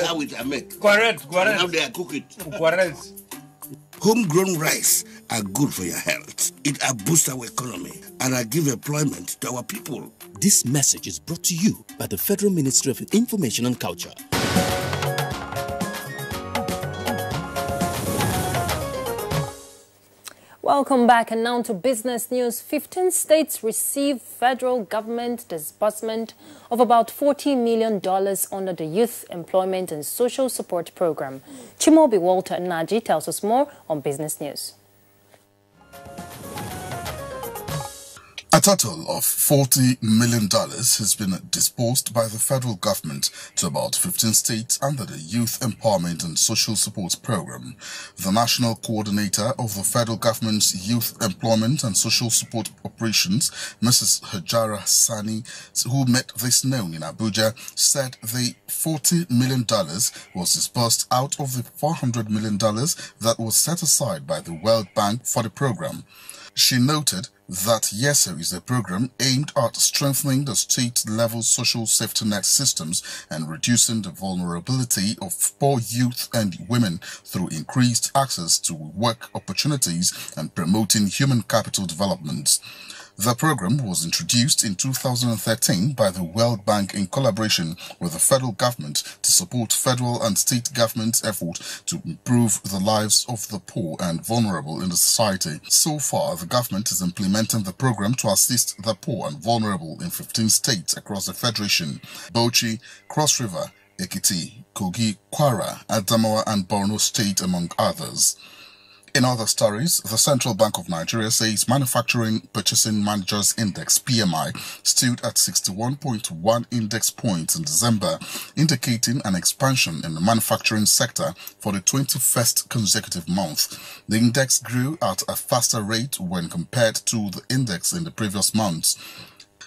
How it I make. Correct. How they cook it. Correct. Homegrown rice are good for your health. It boosts our economy and give employment to our people. This message is brought to you by the Federal Ministry of Information and Culture. Welcome back, and now to business news. 15 states received federal government disbursement of about $40 million under the Youth Employment and Social Support Program. Chimobi Walter Naji tells us more on business news. A total of $40 million has been disbursed by the federal government to about 15 states under the Youth Empowerment and Social Support Program. The national coordinator of the federal government's Youth Employment and Social Support Operations, Mrs. Hajara Sani, who made this known in Abuja, said the $40 million was disbursed out of the $400 million that was set aside by the World Bank for the program. She noted that YESO is a program aimed at strengthening the state-level social safety net systems and reducing the vulnerability of poor youth and women through increased access to work opportunities and promoting human capital development. The program was introduced in 2013 by the World Bank in collaboration with the federal government to support federal and state governments' efforts to improve the lives of the poor and vulnerable in the society. So far, the government is implementing the program to assist the poor and vulnerable in 15 states across the federation: Bauchi, Cross River, Ekiti, Kogi, Kwara, Adamawa and Borno State, among others. In other stories, the Central Bank of Nigeria says Manufacturing Purchasing Managers Index (PMI) stood at 61.1 index points in December, indicating an expansion in the manufacturing sector for the 21st consecutive month. The index grew at a faster rate when compared to the index in the previous months.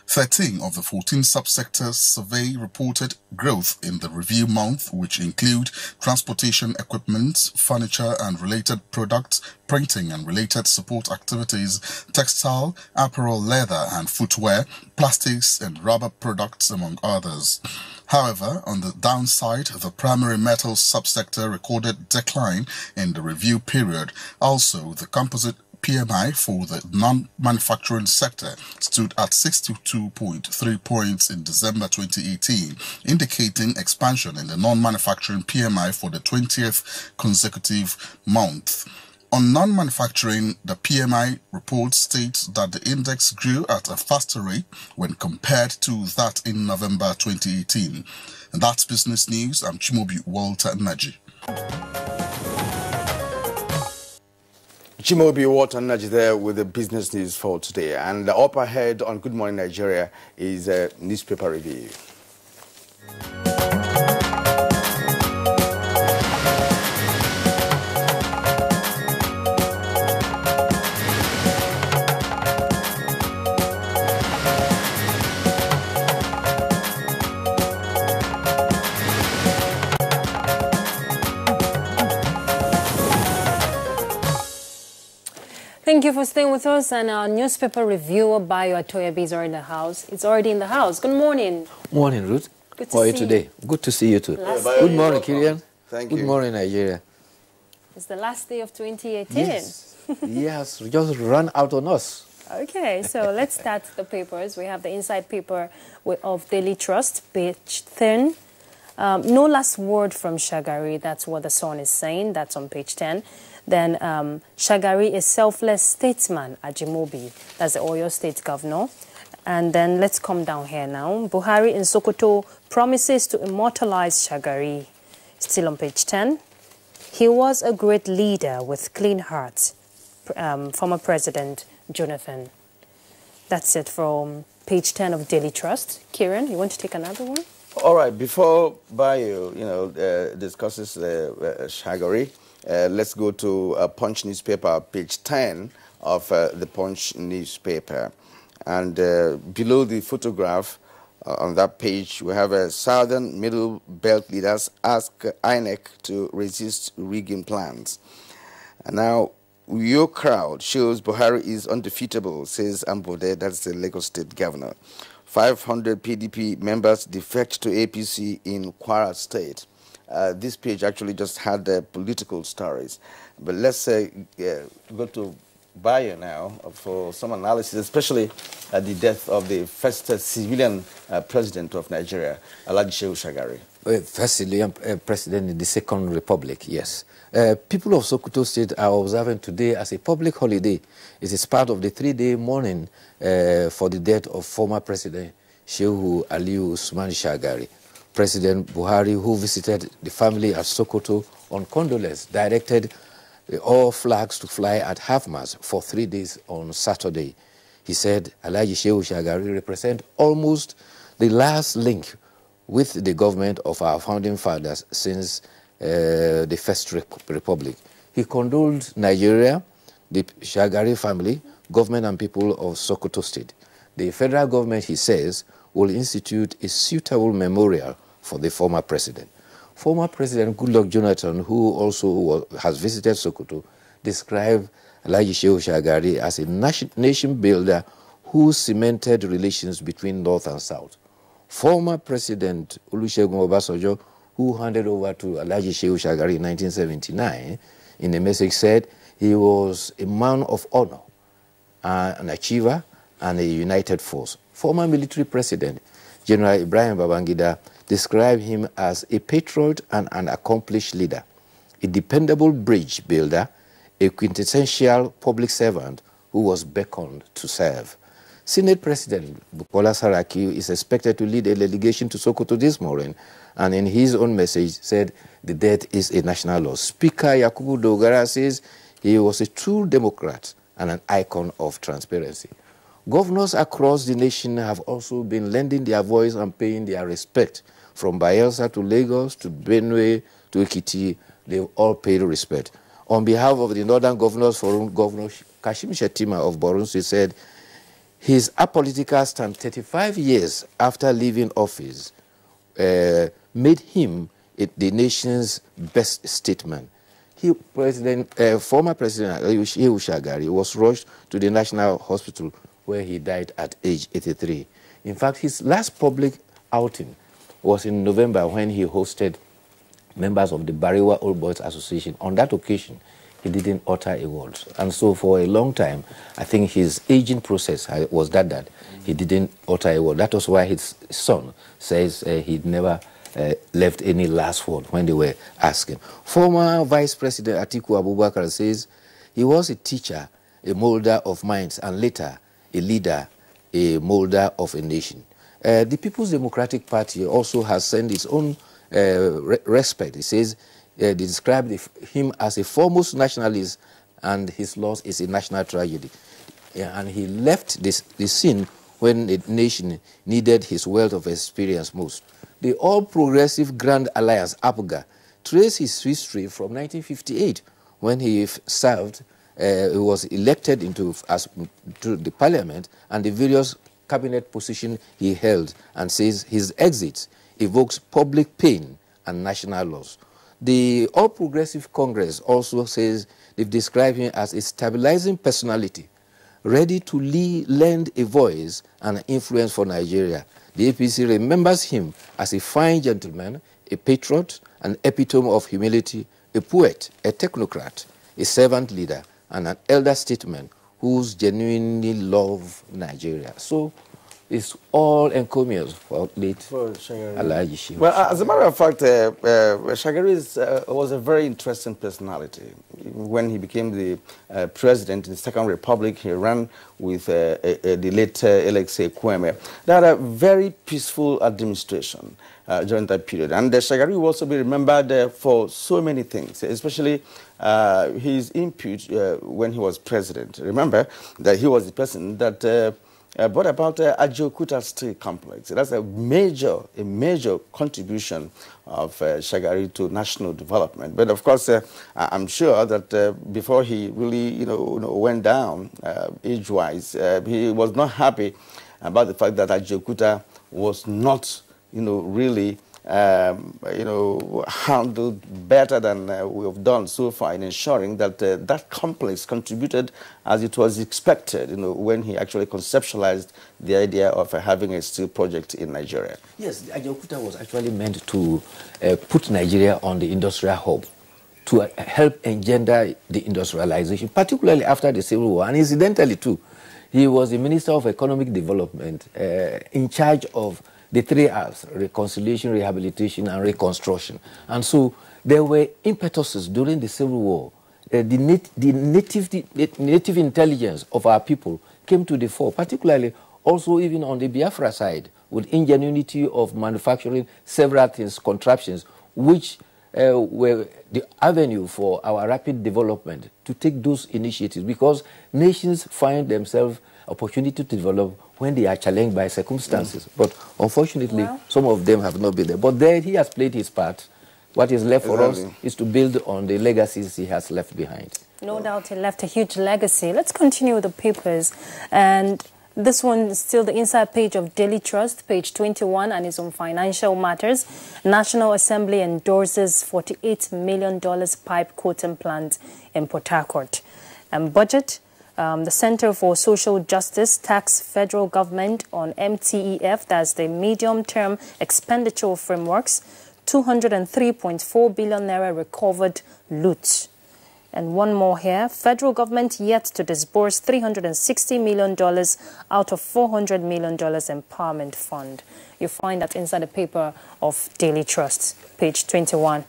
13 of the 14 subsectors survey reported growth in the review month, which include transportation equipment, furniture and related products, printing and related support activities, textile, apparel, leather and footwear, plastics and rubber products, among others. However, on the downside, the primary metals subsector recorded decline in the review period. Also, the composite PMI for the non-manufacturing sector stood at 62.3 points in December 2018, indicating expansion in the non-manufacturing PMI for the 20th consecutive month. On non-manufacturing, the PMI report states that the index grew at a faster rate when compared to that in November 2018. And that's business news. I'm Chimobi Walter Naji. Chimobi Walter Naji there with the business news for today. And up ahead on Good Morning Nigeria is a newspaper review. Thank you for staying with us, and our newspaper reviewer, Bayo Atoyabi, is already in the house. It's already in the house. Good morning. Morning, Ruth. Good to How are see you today? Good to see you too. Good morning, Kirian. Thank you. Good morning, Nigeria. It's the last day of 2018. Yes. Yes, just run out on us. Okay, so let's start the papers. We have the inside paper of Daily Trust, page 10. No last word from Shagari. That's what the Sun is saying. That's on page 10. Then Shagari is selfless statesman, Ajimobi. That's the Oyo State governor. And then let's come down here now. Buhari in Sokoto promises to immortalize Shagari. Still on page 10. He was a great leader with clean heart. Former President Jonathan. That's it from page 10 of Daily Trust. Kieran, you want to take another one? All right, before Bayo, discusses Shagari, let's go to Punch newspaper, page 10 of the Punch newspaper. And below the photograph on that page, we have Southern Middle Belt leaders ask INEC to resist rigging plans. And now, your crowd shows Buhari is undefeatable, says Ambode, that's the Lagos State governor. 500 PDP members defect to APC in Kwara State. this page actually just had political stories. But let's go to Bayo now for some analysis, especially the death of the first civilian president of Nigeria, Alhaji Shehu Shagari. First civilian president in the Second Republic, yes. People of Sokoto State are observing today as a public holiday. It is part of the 3-day mourning for the death of former President Shehu Aliyu Usman Shagari. President Buhari, who visited the family at Sokoto on condolence, directed all flags to fly at half-mast for 3 days on Saturday. He said Alhaji Shehu Shagari represents almost the last link with the government of our founding fathers since the First Republic. He condoled Nigeria, the Shagari family, government and people of Sokoto State. The federal government, he says, will institute a suitable memorial for the former president. Former President Goodluck Jonathan, who also has visited Sokoto, described Alhaji Shehu Shagari as a nation builder who cemented relations between North and South. Former President Olusegun Obasanjo, who handed over to Alhaji Shehu Shagari in 1979, in a message said he was a man of honor, an achiever, and a united force. Former military president General Ibrahim Babangida described him as a patriot and an accomplished leader, a dependable bridge builder, a quintessential public servant who was beckoned to serve. Senate President Bukola Saraki is expected to lead a delegation to Sokoto this morning, and in his own message said the death is a national loss. Speaker Yakubu Dogara says he was a true Democrat and an icon of transparency. Governors across the nation have also been lending their voice and paying their respect. From Bayelsa to Lagos to Benue to Ekiti, they've all paid respect. On behalf of the Northern Governors Forum, Governor Kashim Shettima of Borno State said his apolitical stand 35 years after leaving office made him the nation's best statesman. Former President Shehu Shagari was rushed to the National Hospital where he died at age 83. In fact, his last public outing was in November when he hosted members of the Bariwa Old Boys Association. On that occasion, he didn't utter a word. And so for a long time, I think his aging process was that he didn't utter a word. That was why his son says he'd never left any last word when they were asking. Former Vice President Atiku Abubakar says he was a teacher, a molder of minds, and later a leader, a molder of a nation. The People's Democratic Party also has sent its own respect. It says they described him as a foremost nationalist, and his loss is a national tragedy. And he left the scene when the nation needed his wealth of experience most. The All Progressive Grand Alliance, APGA, traced his history from 1958 when he served. He was elected to the parliament and the various cabinet positions he held, and says his exit evokes public pain and national loss. The All Progressive Congress also says they've described him as a stabilizing personality, ready to lend a voice and influence for Nigeria. The APC remembers him as a fine gentleman, a patriot, an epitome of humility, a poet, a technocrat, a servant leader, and an elder statesman who's genuinely love Nigeria. So it's all encomiums for late Alhaji Shehu. Well, as a matter of fact, Shagari was a very interesting personality. When he became the president in the Second Republic, he ran with the late Alexei Kwame. They had a very peaceful administration during that period. And Shagari will also be remembered for so many things, especially his input when he was president. Remember that he was the person that brought about Ajaokuta Steel Complex. That's a major contribution of Shagari to national development. But of course, I'm sure that before he really, went down age-wise, he was not happy about the fact that Ajaokuta was not, really handled better than we have done so far in ensuring that that complex contributed as it was expected, when he actually conceptualized the idea of having a steel project in Nigeria. Yes, Ajaokuta was actually meant to put Nigeria on the industrial hub to help engender the industrialization, particularly after the Civil War. And incidentally, too, he was the Minister of Economic Development in charge of the 3 R's: reconciliation, rehabilitation, and reconstruction. And so there were impetuses during the Civil War. The native intelligence of our people came to the fore, particularly also even on the Biafra side, with ingenuity of manufacturing several things, contraptions, which were the avenue for our rapid development to take those initiatives, because nations find themselves opportunity to develop when they are challenged by circumstances. But unfortunately, some of them have not been there. But there he has played his part. What is left for us is to build on the legacies he has left behind. No doubt he left a huge legacy. Let's continue with the papers. And this one is still the inside page of Daily Trust, page 21, and is on financial matters. National Assembly endorses $48 million pipe coating plant in Port Harcourt. And budget. The Center for Social Justice taxed federal government on MTEF, that's the medium-term expenditure frameworks, 203.4 billion naira recovered loot. And one more here, federal government yet to disburse $360 million out of $400 million empowerment fund. You find that inside the paper of Daily Trust, page 21.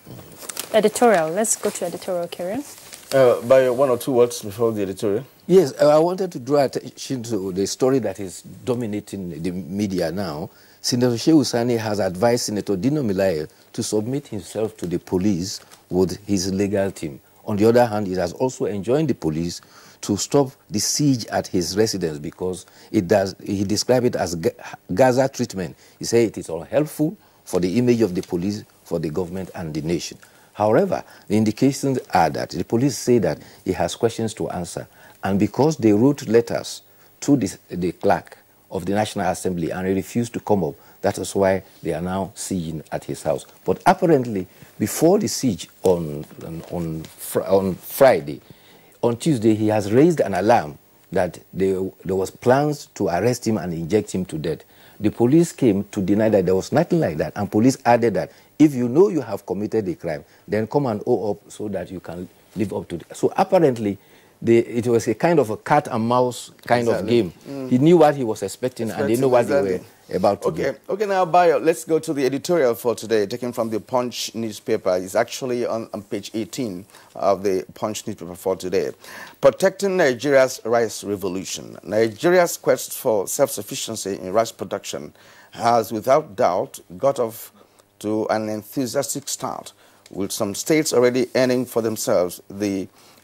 Editorial, let's go to editorial, Karen. By 1 or 2 words before the editorial. Yes, I wanted to draw attention to the story that is dominating the media now. Senator Shehu Sani has advised Senator Dino Melaye to submit himself to the police with his legal team. On the other hand, he has also enjoined the police to stop the siege at his residence, because he described it as Gaza treatment. He said it is unhelpful for the image of the police, for the government and the nation. However, the indications are that the police say that he has questions to answer. And because they wrote letters to the clerk of the National Assembly and he refused to come up, that is why they are now sieging at his house. But apparently, before the siege on Friday, on Tuesday, he has raised an alarm that there was plans to arrest him and inject him to death. The police came to deny that there was nothing like that, and police added that if you know you have committed a crime, then come and owe up so that you can live up to it. So apparently, it was a kind of a cat and mouse kind of game. He knew what he was expecting, and they know what they were about to do. Okay, now, Bayo, let's go to the editorial for today, taken from the Punch newspaper. It's actually on page 18 of the Punch newspaper for today. Protecting Nigeria's rice revolution. Nigeria's quest for self-sufficiency in rice production has, without doubt, got off to an enthusiastic start, with some states already earning for themselves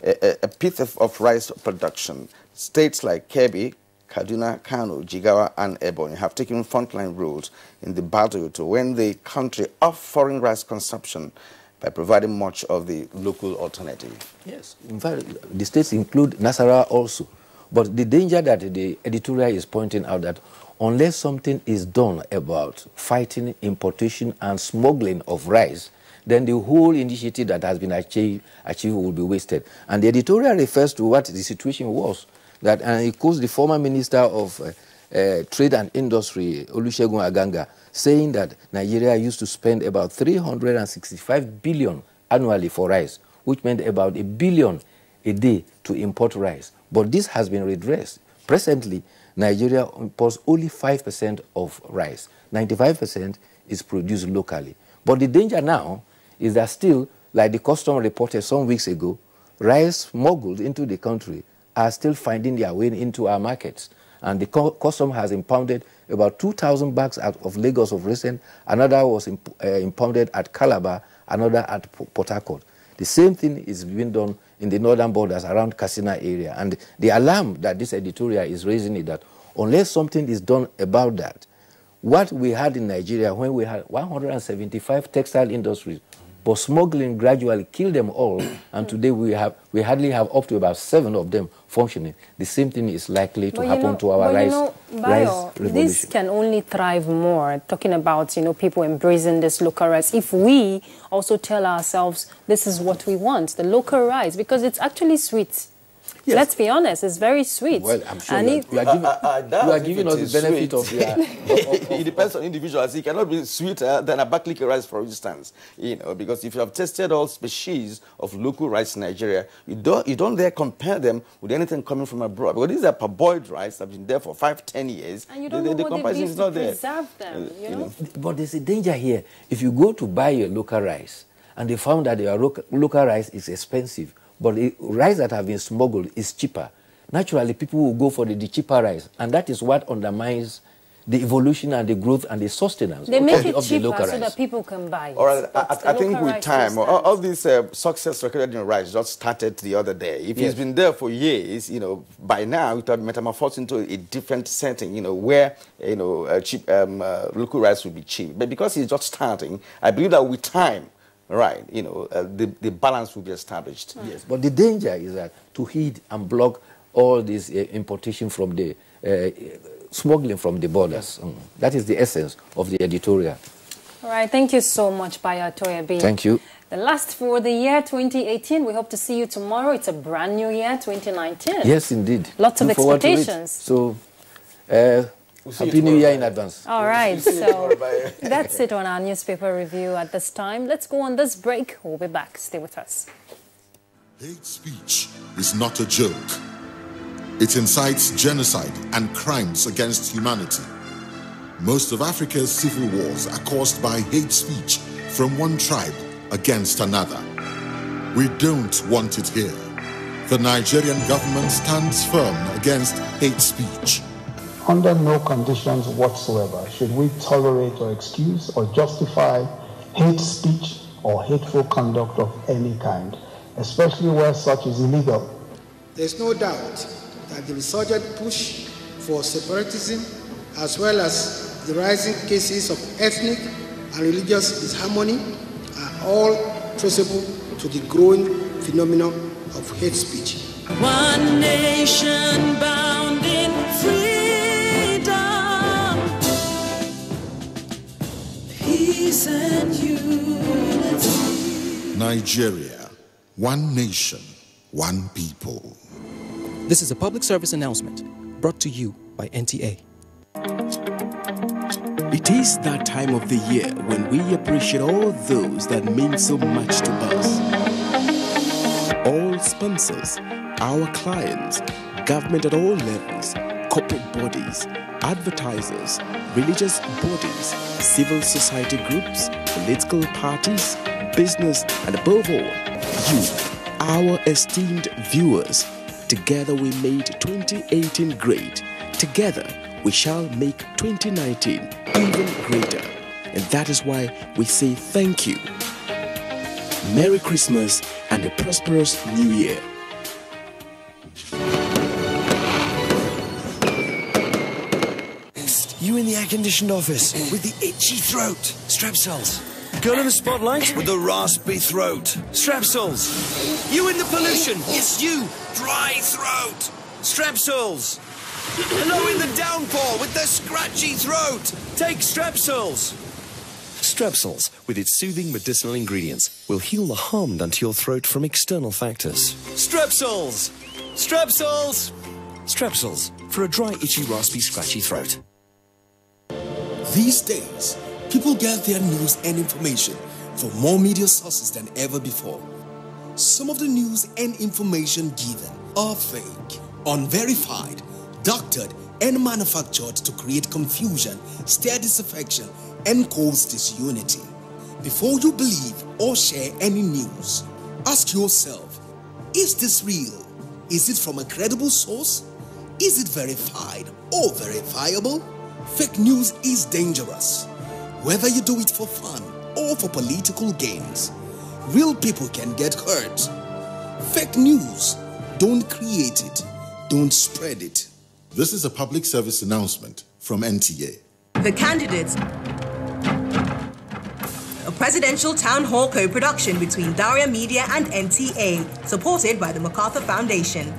a pith of rice production. States like Kebbi, Kaduna, Kano, Jigawa, and Ebonyi have taken frontline roles in the battle to win the country off foreign rice consumption by providing much of the local alternative. Yes, in fact, the states include Nasarawa also. But the danger that the editorial is pointing out, that unless something is done about fighting importation and smuggling of rice, then the whole initiative that has been achieved will be wasted. And the editorial refers to what the situation was, that, and it quotes the former Minister of Trade and Industry, Olusegun Aganga, saying that Nigeria used to spend about 365 billion annually for rice, which meant about $1 billion a day to import rice. But this has been redressed. Presently, Nigeria imports only 5% of rice. 95% is produced locally. But the danger now is that still, like the custom reported some weeks ago, rice smuggled into the country are still finding their way into our markets. And the custom has impounded about 2,000 bags out of Lagos of recent. Another was impounded at Calabar, another at Port Harcourt. The same thing is being done in the northern borders around Katsina area. And the alarm that this editorial is raising is that unless something is done about that, what we had in Nigeria when we had 175 textile industries But smuggling gradually killed them all, and today we hardly have up to about 7 of them functioning. The same thing is likely to happen to our rice revolution. This can only thrive more, talking about, people embracing this local rice, if we also tell ourselves this is what we want, the local rice, because it's actually sweet. Yes. Let's be honest, it's very sweet. Well, I'm sure you are giving us the benefit of it depends on individuals. It cannot be sweeter than a Abakaliki rice, for instance. Because if you have tested all species of local rice in Nigeria, you don't dare compare them with anything coming from abroad. Because these are parboiled rice that have been there for 5-10 years. And you don't know what they use to preserve them, you know? But there's a danger here. If you go to buy your local rice, and they found that your local rice is expensive, but the rice that have been smuggled is cheaper, naturally people will go for the cheaper rice, and that is what undermines the evolution and the growth and the sustenance of the local rice. They make it cheaper so that people can buy it. All right, I think with time, all this success recorded in rice just started the other day. If it's been there for years, by now it would metamorphose into a different setting, where cheap local rice will be cheap. But because it's just starting, I believe that with time, right, the balance will be established. Yes, but the danger is that to heed and block all this importation from the smuggling from the borders. That is the essence of the editorial. All right, thank you so much, Bayo Toyebi. Thank you. The last for the year 2018. We hope to see you tomorrow. It's a brand new year, 2019. Yes, indeed. Lots of expectations. So, Happy New Year in advance. All right, so that's it on our newspaper review at this time. Let's go on this break. We'll be back. Stay with us. Hate speech is not a joke. It incites genocide and crimes against humanity. Most of Africa's civil wars are caused by hate speech from one tribe against another. We don't want it here. The Nigerian government stands firm against hate speech. Under no conditions whatsoever should we tolerate or excuse or justify hate speech or hateful conduct of any kind, especially where such is illegal. There's no doubt that the resurgent push for separatism, as well as the rising cases of ethnic and religious disharmony, are all traceable to the growing phenomenon of hate speech. One nation bound in freedom. And unity. Nigeria, one nation, one people. This is a public service announcement brought to you by NTA. It is that time of the year when we appreciate all those that mean so much to us. All sponsors, our clients, government at all levels, corporate bodies, advertisers, religious bodies, civil society groups, political parties, business, and above all, you, our esteemed viewers. Together we made 2018 great. Together we shall make 2019 even greater. And that is why we say thank you. Merry Christmas and a prosperous New Year. You in the air-conditioned office with the itchy throat. Strepsils. Girl in the spotlight with the raspy throat. Strepsils. You in the pollution. It's you. Dry throat. Strepsils. Hello in the downpour with the scratchy throat. Take Strepsils. Strepsils, with its soothing medicinal ingredients, will heal the harm done to your throat from external factors. Strepsils. Strepsils. Strepsils, for a dry, itchy, raspy, scratchy throat. These days, people get their news and information from more media sources than ever before. Some of the news and information given are fake, unverified, doctored, and manufactured to create confusion, stir disaffection, and cause disunity. Before you believe or share any news, ask yourself, is this real? Is it from a credible source? Is it verified or verifiable? Fake news is dangerous. Whether you do it for fun or for political gains, real people can get hurt. Fake news, don't create it, don't spread it. This is a public service announcement from NTA. The candidates Presidential Town Hall co-production between Daria Media and NTA, supported by the MacArthur Foundation.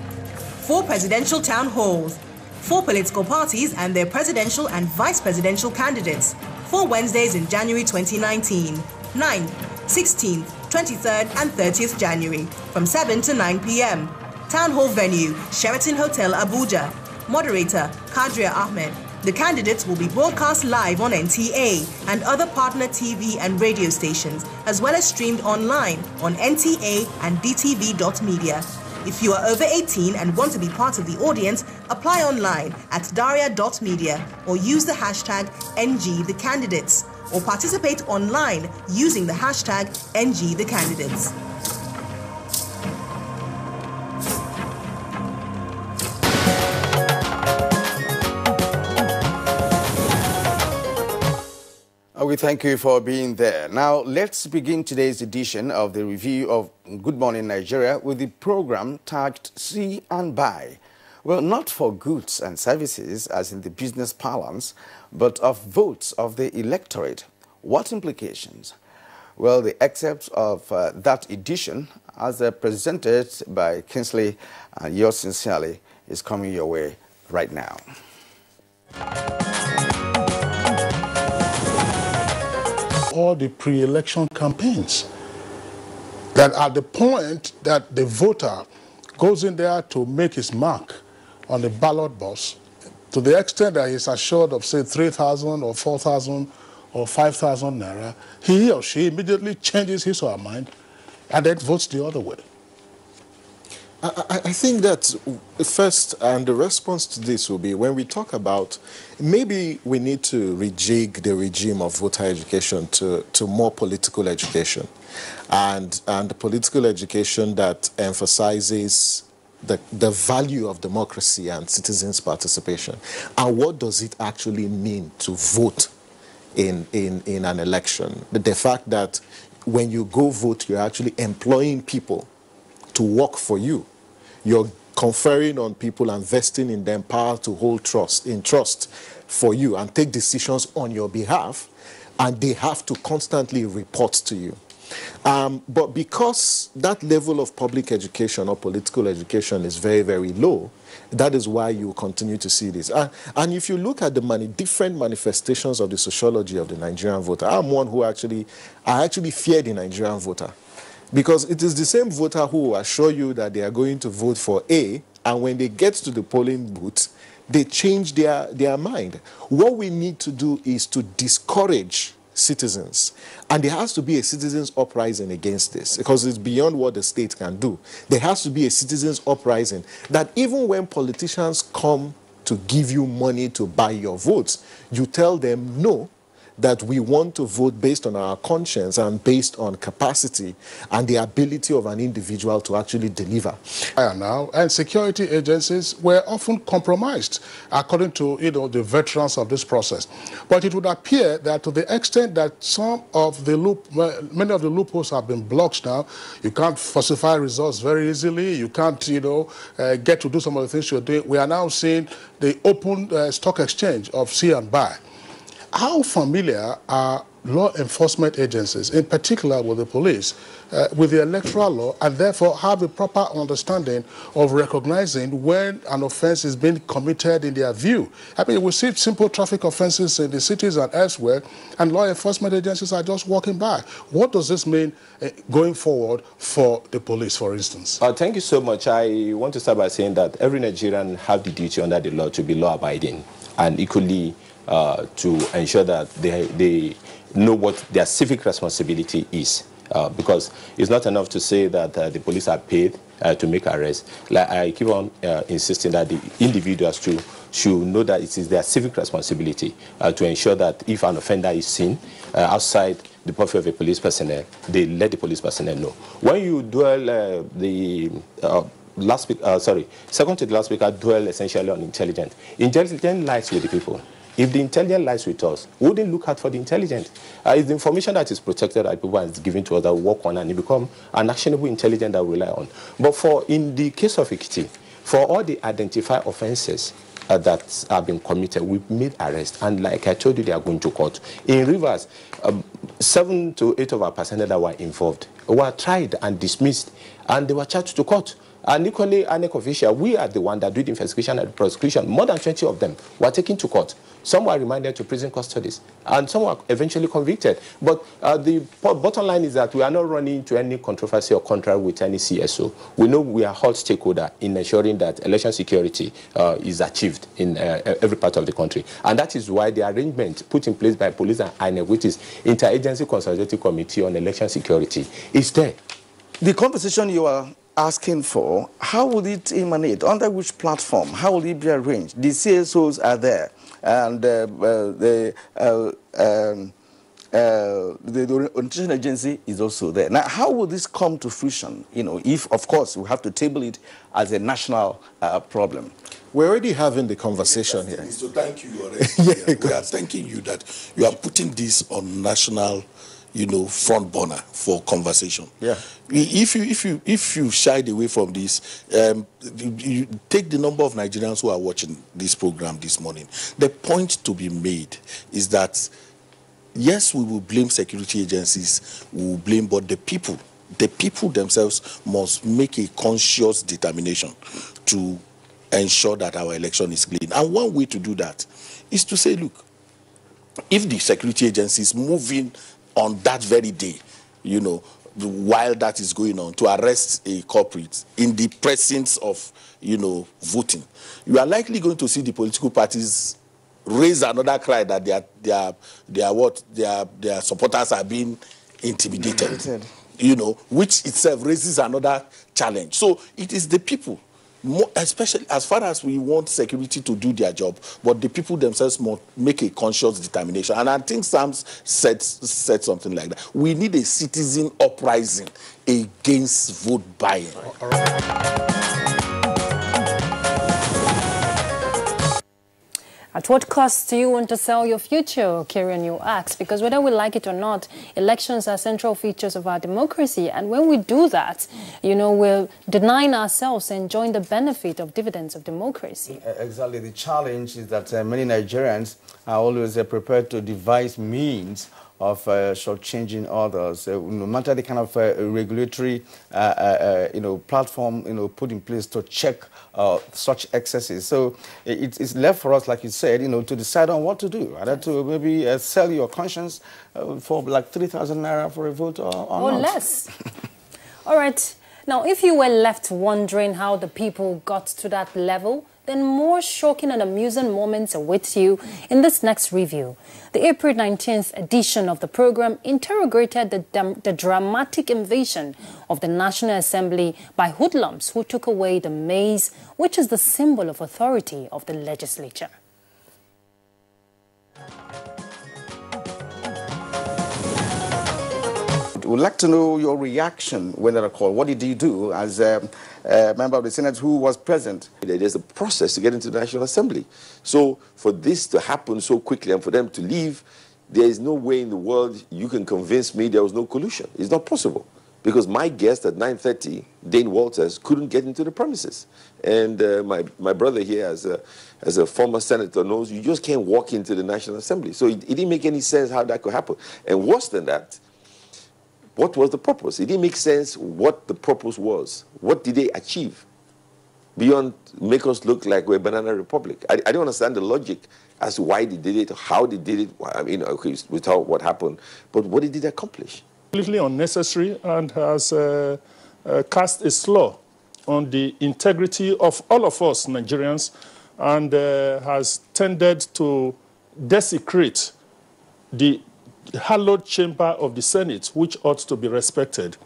4 presidential town halls, 4 political parties and their presidential and vice presidential candidates, 4 Wednesdays in January 2019, 9th, 16th, 23rd and 30th January, from 7 to 9 p.m. Town Hall venue, Sheraton Hotel, Abuja. Moderator, Kadria Ahmed. The candidates will be broadcast live on NTA and other partner TV and radio stations, as well as streamed online on NTA and dtv.media. If you are over 18 and want to be part of the audience, apply online at daria.media or use the hashtag NGTheCandidates or participate online using the hashtag NGTheCandidates. We thank you for being there. Now, let's begin today's edition of the review of Good Morning Nigeria with the program tagged See and Buy. Well, not for goods and services, as in the business parlance, but of votes of the electorate. What implications? Well, the excerpt of that edition, as presented by Kingsley and yours sincerely, is coming your way right now. All the pre-election campaigns, that at the point that the voter goes in there to make his mark on the ballot box, to the extent that he's assured of, say, 3,000 or 4,000 or 5,000 naira, he or she immediately changes his or her mind and then votes the other way. I think that first, and the response to this will be when we talk about maybe we need to rejig the regime of voter education to more political education, and political education that emphasizes the value of democracy and citizens' participation. And what does it actually mean to vote in an election? The fact that when you go vote, you're actually employing people to work for you. You're conferring on people and vesting in them power to hold trust for you and take decisions on your behalf, and they have to constantly report to you. But because that level of public education or political education is very, very low, that is why you continue to see this. And if you look at the different manifestations of the sociology of the Nigerian voter, I'm one who I actually fear the Nigerian voter. Because it is the same voter who will assure you that they are going to vote for A, and when they get to the polling booth, they change their mind. What we need to do is to discourage citizens. And there has to be a citizens' uprising against this, because it's beyond what the state can do. There has to be a citizens' uprising that even when politicians come to give you money to buy your votes, you tell them no, that we want to vote based on our conscience and based on capacity and the ability of an individual to actually deliver. And security agencies were often compromised, according to the veterans of this process. But it would appear that to the extent that many of the loopholes have been blocked now, you can't falsify results very easily. You can't, get to do some of the things you're doing. We are now seeing the open stock exchange of see and buy. How familiar are law enforcement agencies, in particular with the police, with the electoral law, and therefore have a proper understanding of recognizing when an offense is being committed in their view? I mean, we see simple traffic offenses in the cities and elsewhere, and law enforcement agencies are just walking by. What does this mean going forward for the police, for instance? Thank you so much. I want to start by saying that every Nigerian have the duty under the law to be law-abiding, and equally to ensure that they know what their civic responsibility is. Because it's not enough to say that the police are paid to make arrests. Like I keep on insisting that the individuals should know that it is their civic responsibility to ensure that if an offender is seen outside the purview of a police personnel, they let the police personnel know. When you dwell second to the last speaker dwell essentially on intelligence. Intelligence lies with the people. If the intelligence lies with us, we wouldn't look out for the intelligence. It's the information that is protected by people and is given to us that we work on, and it becomes an actionable intelligence that we rely on. But in the case of Ekiti, for all the identified offenses that have been committed, we've made arrests. And like I told you, they are going to court. In Rivers, 7 to 8 of our personnel that were involved were tried and dismissed, and they were charged to court. And equally, ANEC official, we are the one that do the investigation and the prosecution. More than 20 of them were taken to court. Some were remanded to prison custodies, and some were eventually convicted. But the bottom line is that we are not running into any controversy or contract with any CSO. We know we are hot stakeholder in ensuring that election security is achieved in every part of the country. And that is why the arrangement put in place by police and INEC, which is Interagency Consultative Committee on Election Security, is there. The conversation you are asking for, how will it emanate? Under which platform? How will it be arranged? The CSOs are there, and the orientation agency is also there. Now, how will this come to fruition? You know, if, of course, we have to table it as a national problem. We're already having the conversation here. So thank you already. We are thanking you that you are putting this on national, you know, front burner for conversation. Yeah. If you shied away from this, you take the number of Nigerians who are watching this program this morning. The point to be made is that, yes, we will blame security agencies, we will blame, but the people themselves must make a conscious determination to ensure that our election is clean. And one way to do that is to say, look, if the security agencies move in on that very day, you know, while that is going on, to arrest a culprit in the presence of, you know, voting, you are likely going to see the political parties raise another cry that their supporters are being intimidated. You know, which itself raises another challenge. So it is the people, especially as far as we want security to do their job, but the people themselves must make a conscious determination. And I think Sam said something like that. We need a citizen uprising against vote buying. At what cost do you want to sell your future, Kieran, you ask? Because whether we like it or not, elections are central features of our democracy. And when we do that, you know, we're denying ourselves enjoying the benefit of dividends of democracy. Exactly. The challenge is that many Nigerians are always prepared to devise means of shortchanging others, no matter the kind of regulatory, platform, put in place to check such excesses. So it's left for us, like you said, to decide on what to do. Either to maybe sell your conscience for like 3,000 naira for a vote or or not. less. All right. Now, if you were left wondering how the people got to that level, then more shocking and amusing moments await you in this next review. The April 19th edition of the program interrogated the dramatic invasion of the National Assembly by hoodlums who took away the maize, which is the symbol of authority of the legislature. We'd like to know your reaction when they are called. What did you do as a member of the Senate who was present? There's a process to get into the National Assembly. So for this to happen so quickly and for them to leave, there is no way in the world you can convince me there was no collusion. It's not possible. Because my guest at 9:30, Dane Walters, couldn't get into the premises. And my brother here, as a former senator, knows you just can't walk into the National Assembly. So it didn't make any sense how that could happen. And worse than that, what was the purpose? It didn't make sense what the purpose was. What did they achieve? Beyond make us look like we're a banana republic. I don't understand the logic as to why they did it, how they did it. I mean, okay, we thought what happened, but what did it accomplish? Completely unnecessary and has cast a slur on the integrity of all of us Nigerians and has tended to desecrate the hallowed chamber of the Senate, which ought to be respected.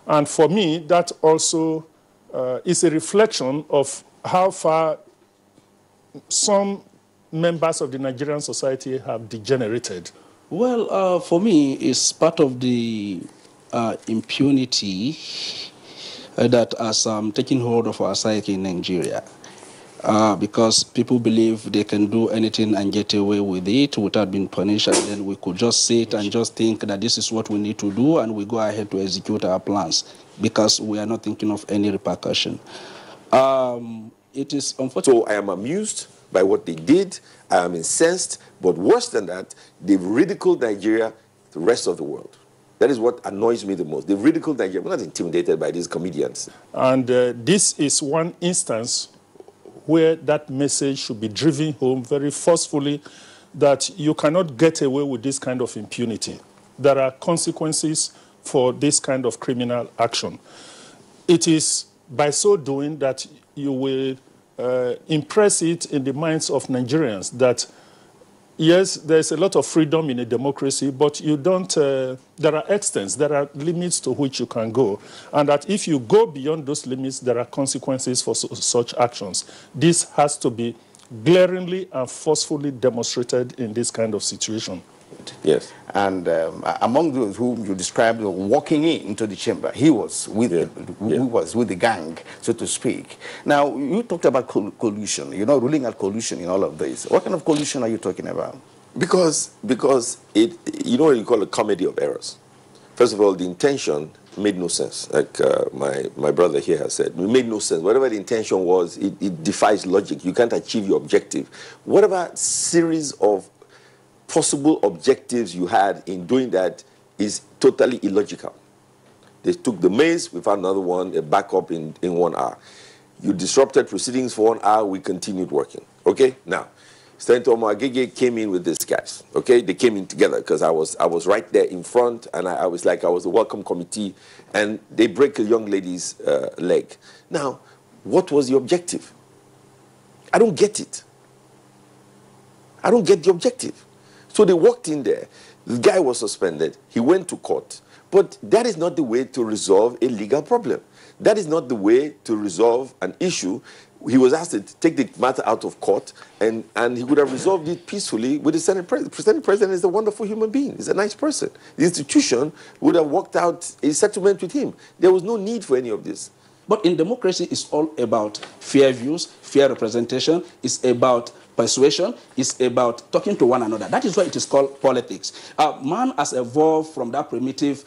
And for me, that also is a reflection of how far some members of the Nigerian society have degenerated. Well, for me, it's part of the impunity that has taken hold of our society in Nigeria. Because people believe they can do anything and get away with it without being punished, and then we could just sit and just think that this is what we need to do, and we go ahead to execute our plans because we are not thinking of any repercussion. It is unfortunate. So I am amused by what they did. I am incensed, but worse than that, they've ridiculed Nigeria the rest of the world. That is what annoys me the most. They ridicule Nigeria. We're not intimidated by these comedians. And this is one instance where that message should be driven home very forcefully, that you cannot get away with this kind of impunity. There are consequences for this kind of criminal action. It is by so doing that you will impress it in the minds of Nigerians that, yes, there's a lot of freedom in a democracy, but you don't, there are extents, there are limits to which you can go. And that if you go beyond those limits, there are consequences for such actions. This has to be glaringly and forcefully demonstrated in this kind of situation. Yes. And among those whom you described walking into the chamber, he was with, the gang, so to speak. Now, you talked about collusion, ruling out collusion in all of this. What kind of collusion are you talking about? Because it, what you call a comedy of errors. First of all, the intention made no sense. Like my brother here has said, it made no sense. Whatever the intention was, it defies logic. You can't achieve your objective. Whatever series of possible objectives you had in doing that is totally illogical. They took the maze, we found another one, a backup in 1 hour. You disrupted proceedings for 1 hour, we continued working. Okay? Now, Senator Agege came in with these guys. Okay? They came in together because I was right there in front, and I was like, I was the welcome committee, and they break a young lady's leg. Now, what was the objective? I don't get it. I don't get the objective. So they walked in there. The guy was suspended. He went to court. But that is not the way to resolve a legal problem. That is not the way to resolve an issue. He was asked to take the matter out of court, and he would have resolved it peacefully with the Senate President. The Senate President is a wonderful human being. He's a nice person. The institution would have worked out a settlement with him. There was no need for any of this. But in democracy, it's all about fair views, fair representation. It's about persuasion, is about talking to one another. That is why it is called politics. Man has evolved from that primitive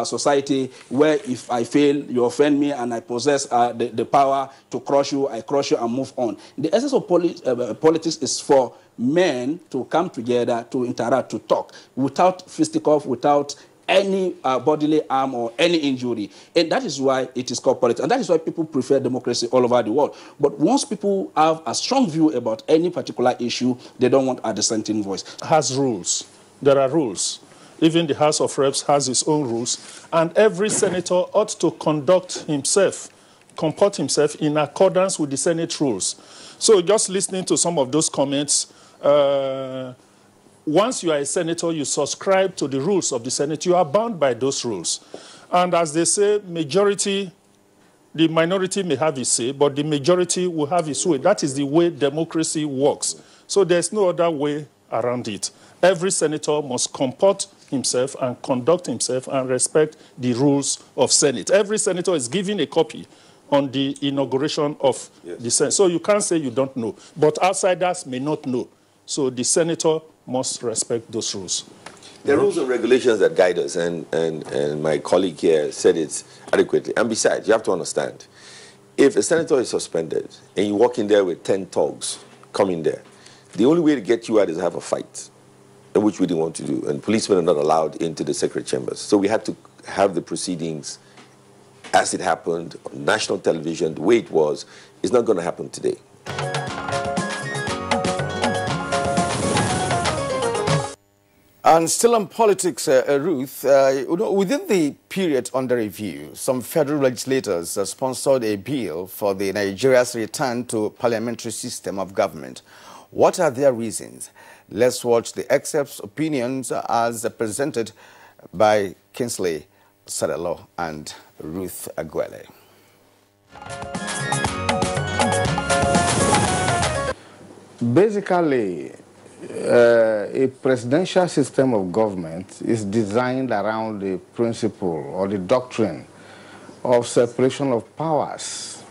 society where if I fail, you offend me, and I possess the power to crush you, I crush you and move on. The essence of politics is for men to come together, to interact, to talk, without fisticuff, without any bodily harm or any injury. And that is why it is called politics. And that is why people prefer democracy all over the world. But once people have a strong view about any particular issue, they don't want a dissenting voice. Has rules. There are rules. Even the House of Reps has its own rules. And every senator ought to comport himself in accordance with the Senate rules. So just listening to some of those comments, once you are a senator, you subscribe to the rules of the Senate. You are bound by those rules. And as they say, majority, the minority may have its say, but the majority will have its way. That is the way democracy works. So there's no other way around it. Every senator must comport himself and conduct himself and respect the rules of Senate. Every senator is given a copy on the inauguration of the Senate. So you can't say you don't know. But outsiders may not know. So the senator must respect those rules. There are rules and regulations that guide us, and my colleague here said it adequately. And besides, you have to understand, if a senator is suspended and you walk in there with 10 thugs coming there, the only way to get you out is to have a fight, which we didn't want to do. And policemen are not allowed into the secret chambers. So we had to have the proceedings as it happened on national television, the way it was. It's not going to happen today. And still on politics, Ruth, within the period under review, some federal legislators sponsored a bill for the Nigeria's return to parliamentary system of government. What are their reasons? Let's watch the excerpts opinions as presented by Kingsley Sadalo and Ruth Aguele. Basically, a presidential system of government is designed around the principle or the doctrine of separation of powers,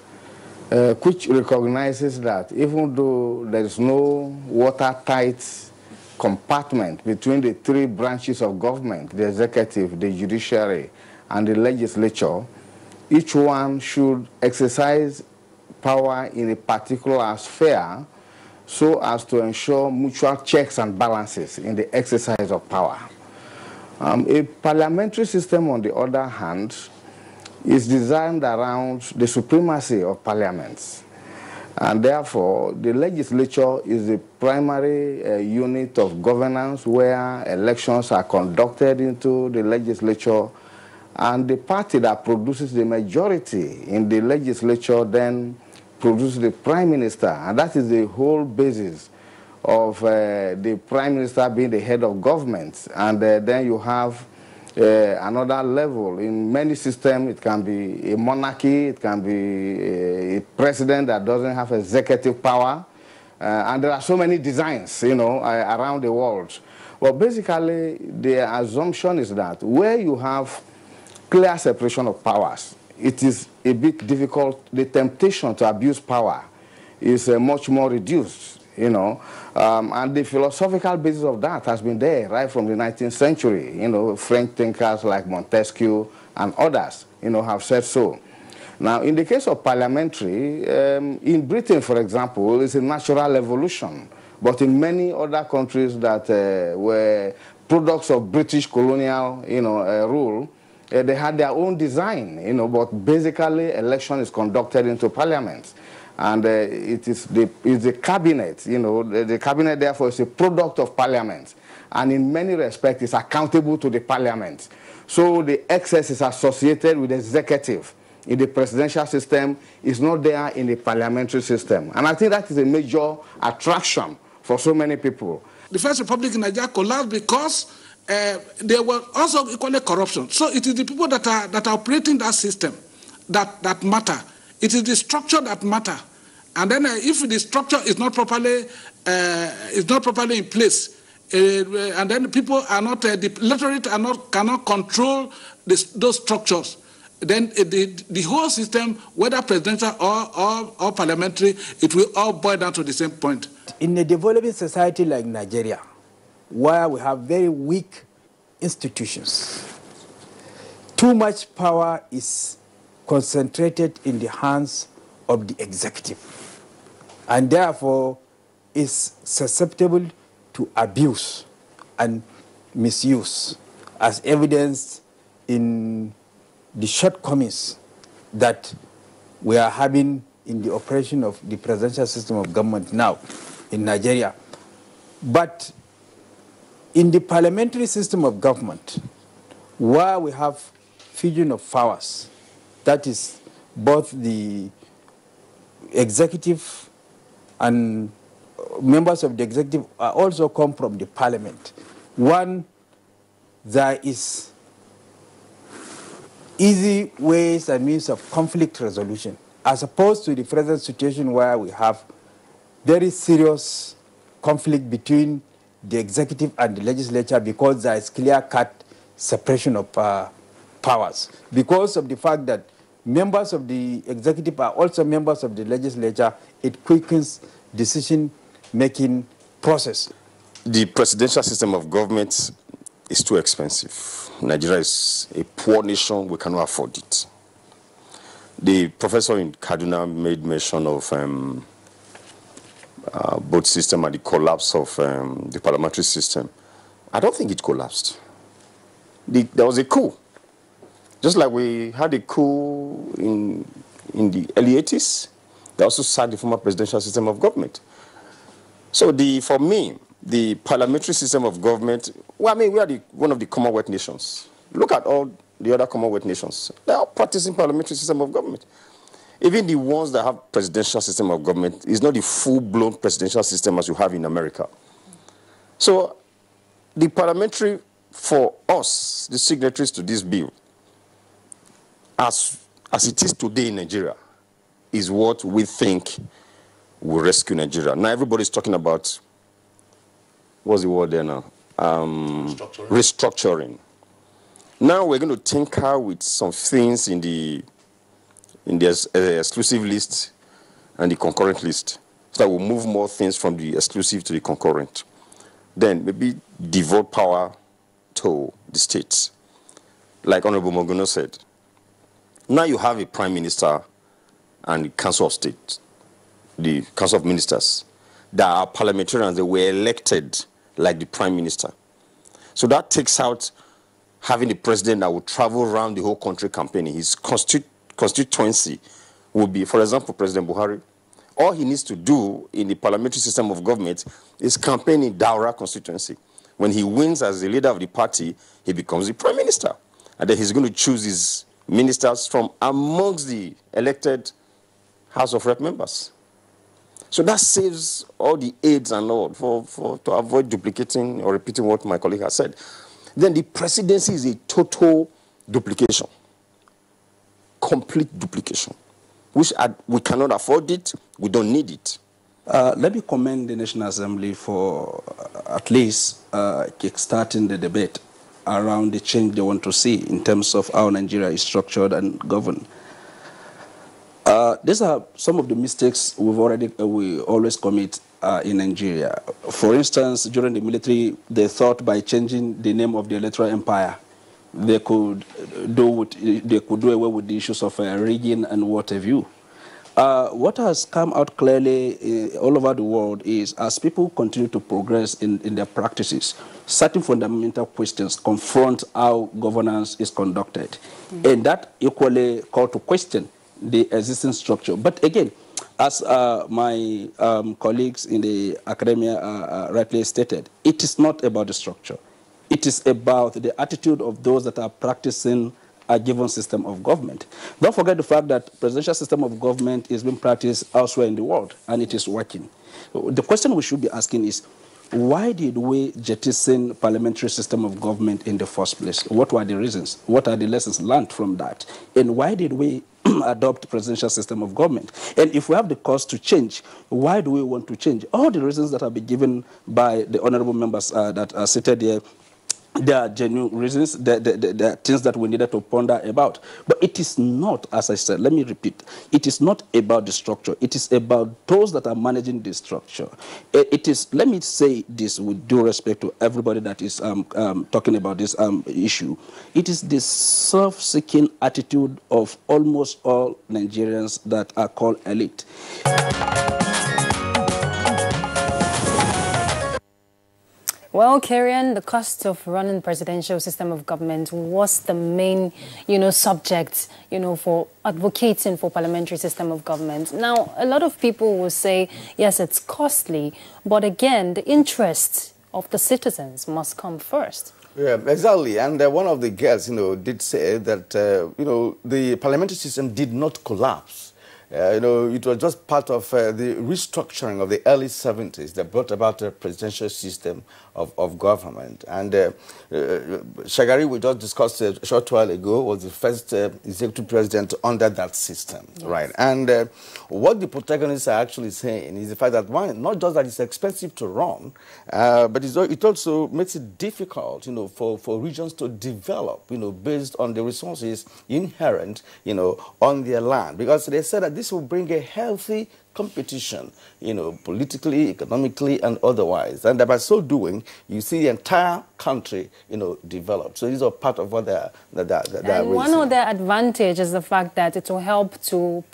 which recognizes that even though there is no watertight compartment between the three branches of government, the executive, the judiciary, and the legislature, each one should exercise power in a particular sphere so as to ensure mutual checks and balances in the exercise of power. A parliamentary system, on the other hand, is designed around the supremacy of parliaments. And therefore, the legislature is the primary unit of governance where elections are conducted into the legislature, and the party that produces the majority in the legislature then produces the prime minister, and that is the whole basis of the prime minister being the head of government. And then you have another level. In many systems, it can be a monarchy, it can be a president that doesn't have executive power, and there are so many designs, you know, around the world. But basically, the assumption is that where you have clear separation of powers, it is a bit difficult. The temptation to abuse power is much more reduced, you know. And the philosophical basis of that has been there right from the 19th century. You know, French thinkers like Montesquieu and others, you know, have said so. Now, in the case of parliamentary, in Britain, for example, it's a natural evolution. But in many other countries that were products of British colonial, you know, rule, they had their own design, you know, but basically election is conducted into parliament. And it is the cabinet, you know, the cabinet therefore is a product of parliament. And in many respects, it's accountable to the parliament. So the excess is associated with the executive. In the presidential system, it's not there in the parliamentary system. And I think that is a major attraction for so many people. The First Republic in Nigeria collapsed because there were also equally corruption. So it is the people that are operating that system that matter. It is the structure that matter. And then if the structure is not properly in place, and then people are not the literate cannot control those structures, then the whole system, whether presidential or parliamentary, it will all boil down to the same point. In a developing society like Nigeria, where we have very weak institutions, too much power is concentrated in the hands of the executive, and therefore is susceptible to abuse and misuse, as evidenced in the shortcomings that we are having in the operation of the presidential system of government now in Nigeria. But in the parliamentary system of government, where we have fusion of powers, that is, both the executive and members of the executive also come from the parliament. One, there is easy ways and means of conflict resolution, as opposed to the present situation where we have very serious conflict between the executive and the legislature because there is clear-cut separation of powers. Because of the fact that members of the executive are also members of the legislature, it quickens decision-making process. The presidential system of government is too expensive. Nigeria is a poor nation. We cannot afford it. The professor in Kaduna made mention of both system and the collapse of the parliamentary system. I don't think it collapsed. There was a coup. Just like we had a coup in the early 80s, they also sacked the former presidential system of government. So for me, the parliamentary system of government, well, I mean, we are one of the Commonwealth nations. Look at all the other Commonwealth nations. They are practicing parliamentary system of government. Even the ones that have presidential system of government is not the full-blown presidential system as you have in America. So the parliamentary, for us, the signatories to this bill, as it is today in Nigeria, is what we think will rescue Nigeria. Now everybody's talking about, what's the word there now? Restructuring. Now we're going to tinker with some things in the exclusive list and the concurrent list, so that we'll move more things from the exclusive to the concurrent. Then maybe devote power to the states. Like Honorable Mogono said, now you have a prime minister and the council of state, the council of ministers, that are parliamentarians. They were elected like the prime minister. So that takes out having a president that would travel around the whole country campaigning. His constituency would be, for example, President Buhari. All he needs to do in the parliamentary system of government is campaign in Daura constituency. When he wins as the leader of the party, he becomes the prime minister. And then he's going to choose his ministers from amongst the elected House of Rep members. So that saves all the aides and all to avoid duplicating or repeating what my colleague has said. Then the presidency is a total duplication, complete duplication, which we cannot afford it, we don't need it. Let me commend the National Assembly for at least kickstarting the debate around the change they want to see in terms of how Nigeria is structured and governed. These are some of the mistakes we always commit in Nigeria. For instance, during the military, they thought by changing the name of the electoral empire, they could do away with the issues of rigging and what have you. What has come out clearly all over the world is as people continue to progress in their practices, certain fundamental questions confront how governance is conducted. And that equally call to question the existing structure. But again, as my colleagues in the academia rightly stated, it is not about the structure. It is about the attitude of those that are practicing a given system of government. Don't forget the fact that presidential system of government is being practiced elsewhere in the world, and it is working. The question we should be asking is, why did we jettison parliamentary system of government in the first place? What were the reasons? What are the lessons learned from that? And why did we adopt presidential system of government? And if we have the cause to change, why do we want to change? All the reasons that have been given by the honorable members that are seated here, there are genuine reasons, there are things that we needed to ponder about. But it is not, as I said, let me repeat, it is not about the structure. It is about those that are managing the structure. It is, let me say this with due respect to everybody that is talking about this issue. It is the self-seeking attitude of almost all Nigerians that are called elite. Well, Karian, the cost of running the presidential system of government was the main, subject, for advocating for parliamentary system of government. Now, a lot of people will say, yes, it's costly, but again, the interests of the citizens must come first. Yeah, exactly. And one of the guests, did say that, the parliamentary system did not collapse. It was just part of the restructuring of the early 70s that brought about a presidential system of government. And Shagari, we just discussed a short while ago, was the first executive president under that system, yes. Right? And what the protagonists are actually saying is the fact that, one, not just that it's expensive to run, but it also makes it difficult, for regions to develop, based on the resources inherent, on their land. Because they said that this will bring a healthy competition, politically, economically, and otherwise. And by so doing, you see the entire country, develop. So these are part of what they're And one of their advantages is the fact that it will help to,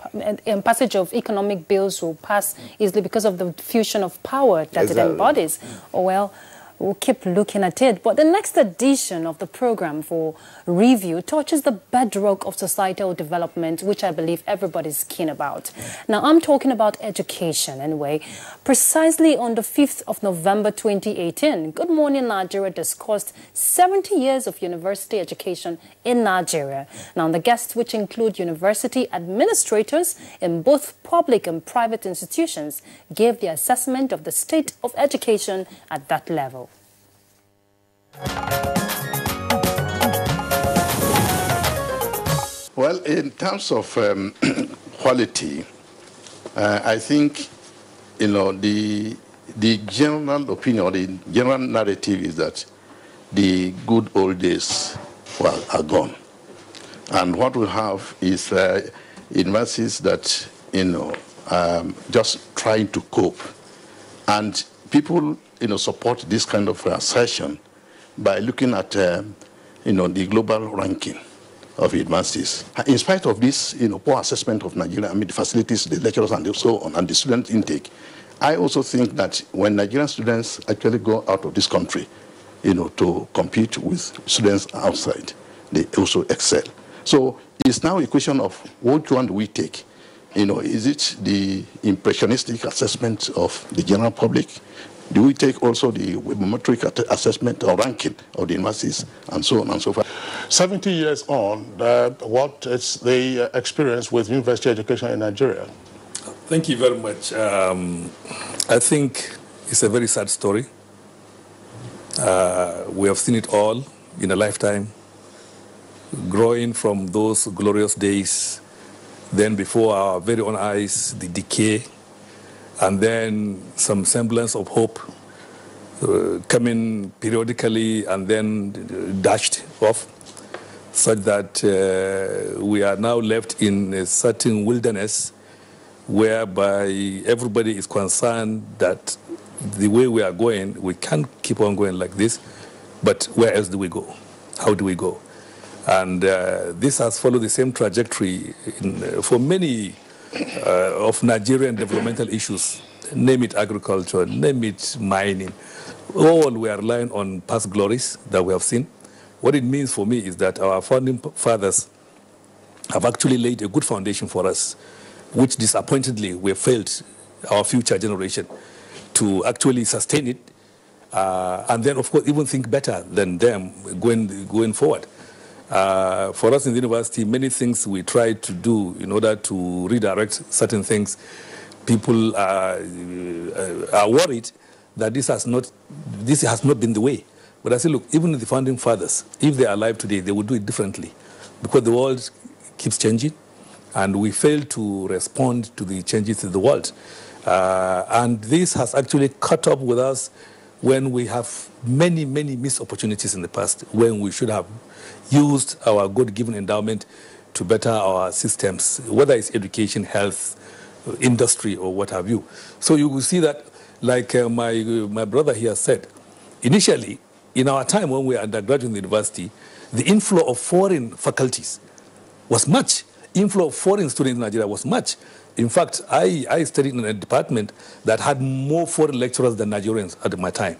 passage of economic bills will pass easily because of the fusion of power that exactly. It embodies. Well, we'll keep looking at it. But the next edition of the program for review touches the bedrock of societal development, which I believe everybody's keen about. Now, I'm talking about education anyway. Precisely on the 5th of November 2018, Good Morning Nigeria discussed 70 years of university education in Nigeria. Now, the guests, which include university administrators in both public and private institutions, gave the assessment of the state of education at that level. Well, in terms of quality, I think, the general opinion, the general narrative is that the good old days, are gone. And what we have is universities that, just trying to cope. And people, support this kind of assertion by looking at, the global ranking of universities. In spite of this, poor assessment of Nigeria, the facilities, the lecturers, and so on, and the student intake, I also think that when Nigerian students actually go out of this country, to compete with students outside. They also excel. So it's now a question of which one do we take? Is it the impressionistic assessment of the general public? Do we take also the metric assessment or ranking of the universities and so on and so forth? 70 years on, what is the experience with university education in Nigeria? Thank you very much. I think it's a very sad story. We have seen it all in a lifetime, growing from those glorious days, then before our very own eyes, the decay, and then some semblance of hope coming periodically and then dashed off, such that we are now left in a certain wilderness whereby everybody is concerned that the way we are going, we can't keep on going like this, but where else do we go? How do we go? And this has followed the same trajectory for many of Nigerian developmental issues. Name it agriculture, name it mining. All we are relying on past glories that we have seen. What it means for me is that our founding fathers have actually laid a good foundation for us, which disappointedly we failed our future generation to actually sustain it, and then, of course, even think better than them going forward. For us in the university, many things we try to do in order to redirect certain things. People are worried that this has not been the way. But I say, look, even the founding fathers, if they are alive today, they would do it differently, because the world keeps changing, and we fail to respond to the changes in the world. And this has actually caught up with us when we have many, many missed opportunities in the past, when we should have used our God-given endowment to better our systems, whether it's education, health, industry, or what have you. So you will see that, like my brother here said, initially, in our time when we were undergraduate in the university, the inflow of foreign faculties was much. Inflow of foreign students in Nigeria was much. In fact, I studied in a department that had more foreign lecturers than Nigerians at my time.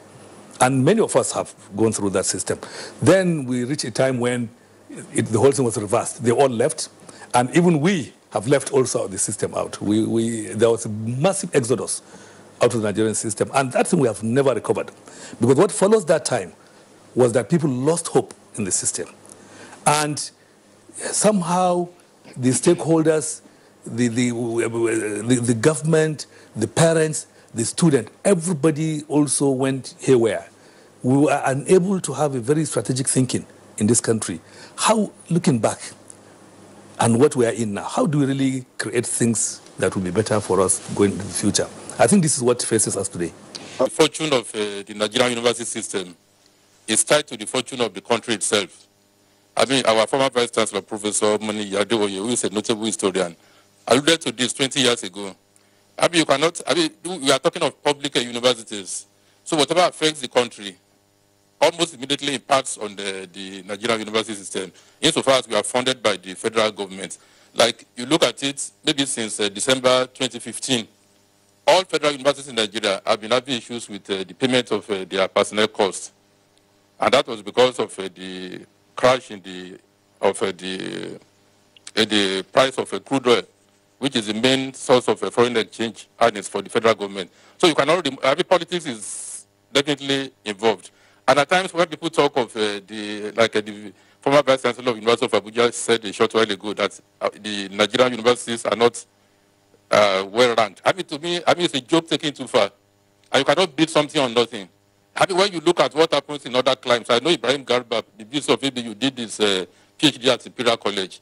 And many of us have gone through that system. Then we reached a time when the whole thing was reversed. They all left, and even we have left also the system out. There was a massive exodus out of the Nigerian system, and that thing we have never recovered. Because what follows that time was that people lost hope in the system. And somehow the stakeholders, the government, the parents, the student, everybody also went haywire. We were unable to have a very strategic thinking in this country. How, looking back and what we are in now, how do we really create things that will be better for us going into the future? I think this is what faces us today. The fortune of the Nigerian university system is tied to the fortune of the country itself. I mean, our former Vice Chancellor, Professor Mani Yadewoye, who is a notable historian, alluded to this 20 years ago. I mean, we are talking of public universities. So whatever affects the country almost immediately impacts on the Nigerian university system, insofar as we are funded by the federal government. Like, you look at it, maybe since December 2015, all federal universities in Nigeria have been having issues with the payment of their personnel costs. And that was because of the crash in the price of crude oil, which is the main source of foreign exchange earnings for the federal government. So you can already, every politics is definitely involved. And at times when people talk of the former Vice Chancellor of University of Abuja said a short while ago that the Nigerian universities are not well ranked. I mean, to me, it's a joke taken too far. And you cannot build something on nothing. I mean, when you look at what happens in other climes, I know Ibrahim Garba, the Bishop of ABU, did this PhD at Imperial College.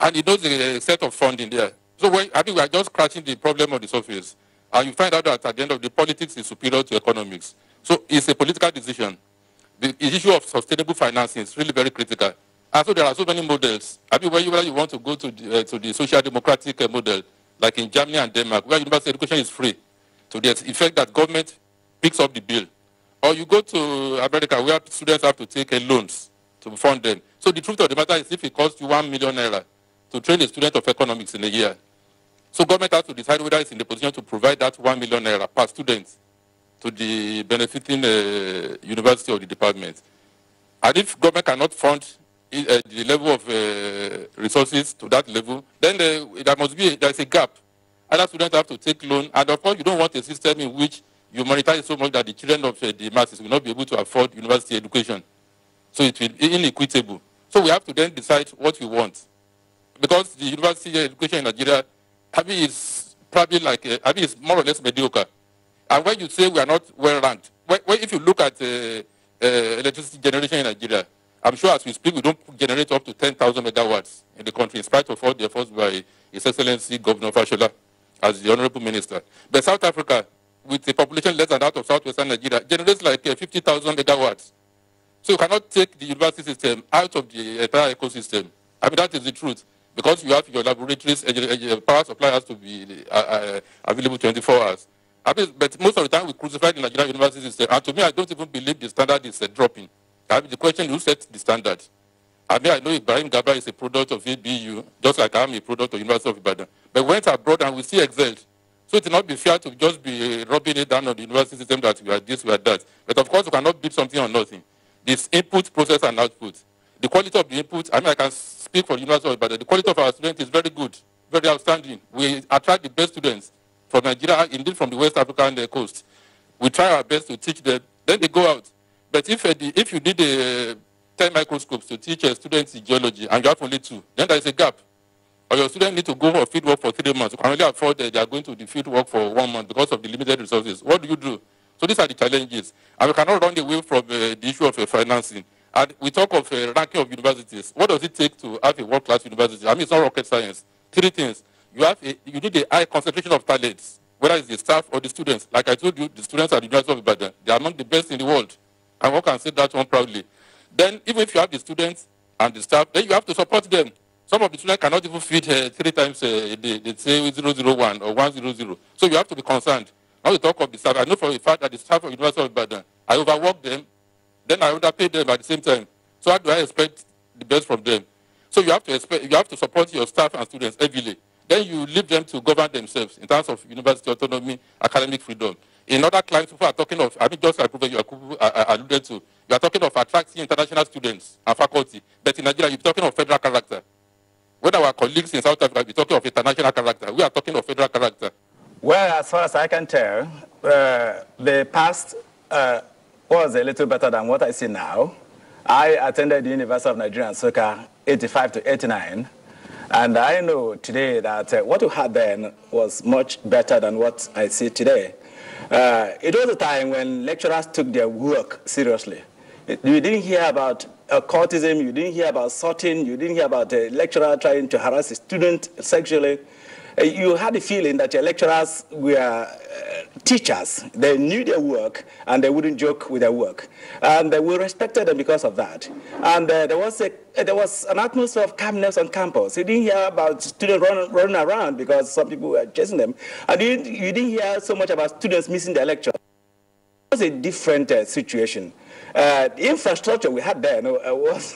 And he knows the set of funding there. So we are just scratching the problem on the surface. And you find out that at the end of the politics is superior to economics. So it's a political decision. The issue of sustainable financing is really very critical. And so there are so many models. I mean, whether you want to go to the social democratic model, like in Germany and Denmark, where university education is free, to the effect that government picks up the bill. Or you go to America, where students have to take loans to fund them. So the truth of the matter is, if it costs you 1 million naira to train a student of economics in a year, so government has to decide whether it's in the position to provide that 1 million naira per student to the benefiting university or the department. And if government cannot fund the level of resources to that level, then there's a gap. Other students have to take loan, and of course you don't want a system in which you monetize so much that the children of the masses will not be able to afford university education. So it will be inequitable. So we have to then decide what we want. Because the university education in Nigeria, is probably like, is more or less mediocre. And when you say we are not well ranked, if you look at electricity generation in Nigeria, I'm sure as we speak, we don't generate up to 10,000 megawatts in the country, in spite of all the efforts by His Excellency Governor Fashola as the Honorable Minister. But South Africa, with a population less than that of southwestern Nigeria, generates like 50,000 megawatts. So you cannot take the university system out of the entire ecosystem. That is the truth. Because you have your laboratories, power supply has to be available 24 hours. But most of the time we crucify the Nigerian university system. And to me, I don't even believe the standard is dropping. The question, who sets the standard? I know Ibrahim Gaba is a product of ABU, just like I am a product of University of Ibadan. But we went abroad and we still excelled. So it will not be fair to just be rubbing it down on the university system that we are this, we are that. But of course, we cannot build something on nothing. This input, process, and output. The quality of the input, I can speak for the University of Ibadan. The quality of our students is very good, very outstanding. We attract the best students from Nigeria, indeed from the West African coast. We try our best to teach them. Then they go out. But if you need 10 microscopes to teach students in geology and you have only 2, then there is a gap. Or your students need to go for field work for 3 months. You can only afford that they are going to the field work for 1 month because of the limited resources. What do you do? So these are the challenges. And we cannot run away from the issue of financing. And we talk of ranking of universities. What does it take to have a world-class university? It's not rocket science. 3 things. You need a high concentration of talents, whether it's the staff or the students. Like I told you, the students at the University of Ibadan, they are among the best in the world. And one can say that one proudly. Then, even if you have the students and the staff, then you have to support them. Some of the students cannot even feed 3 times a day. They say 001 or 100. So you have to be concerned. Now we talk of the staff. I know for a fact that the staff of the University of Ibadan, I overwork them, then I underpay them at the same time. So how do I expect the best from them? So you have to support your staff and students heavily. Then you leave them to govern themselves in terms of university autonomy, academic freedom. In other clients, people are talking of, just like Professor Yakubu alluded to, you are talking of attracting international students and faculty. But in Nigeria, you're talking of federal character. When our colleagues in South Africa, we're talking of international character. We are talking of federal character. Well, as far as I can tell, the past was a little better than what I see now. I attended the University of Nigeria in Nsukka 85 to 89. And I know today that what we had then was much better than what I see today. It was a time when lecturers took their work seriously. You didn't hear about courtism, you didn't hear about sorting, you didn't hear about a lecturer trying to harass a student sexually. You had the feeling that your lecturers were teachers. They knew their work and they wouldn't joke with their work. And we respected them because of that. And there was an atmosphere of calmness on campus. You didn't hear about students running around because some people were chasing them. And you didn't hear so much about students missing their lecture. It was a different situation. The infrastructure we had then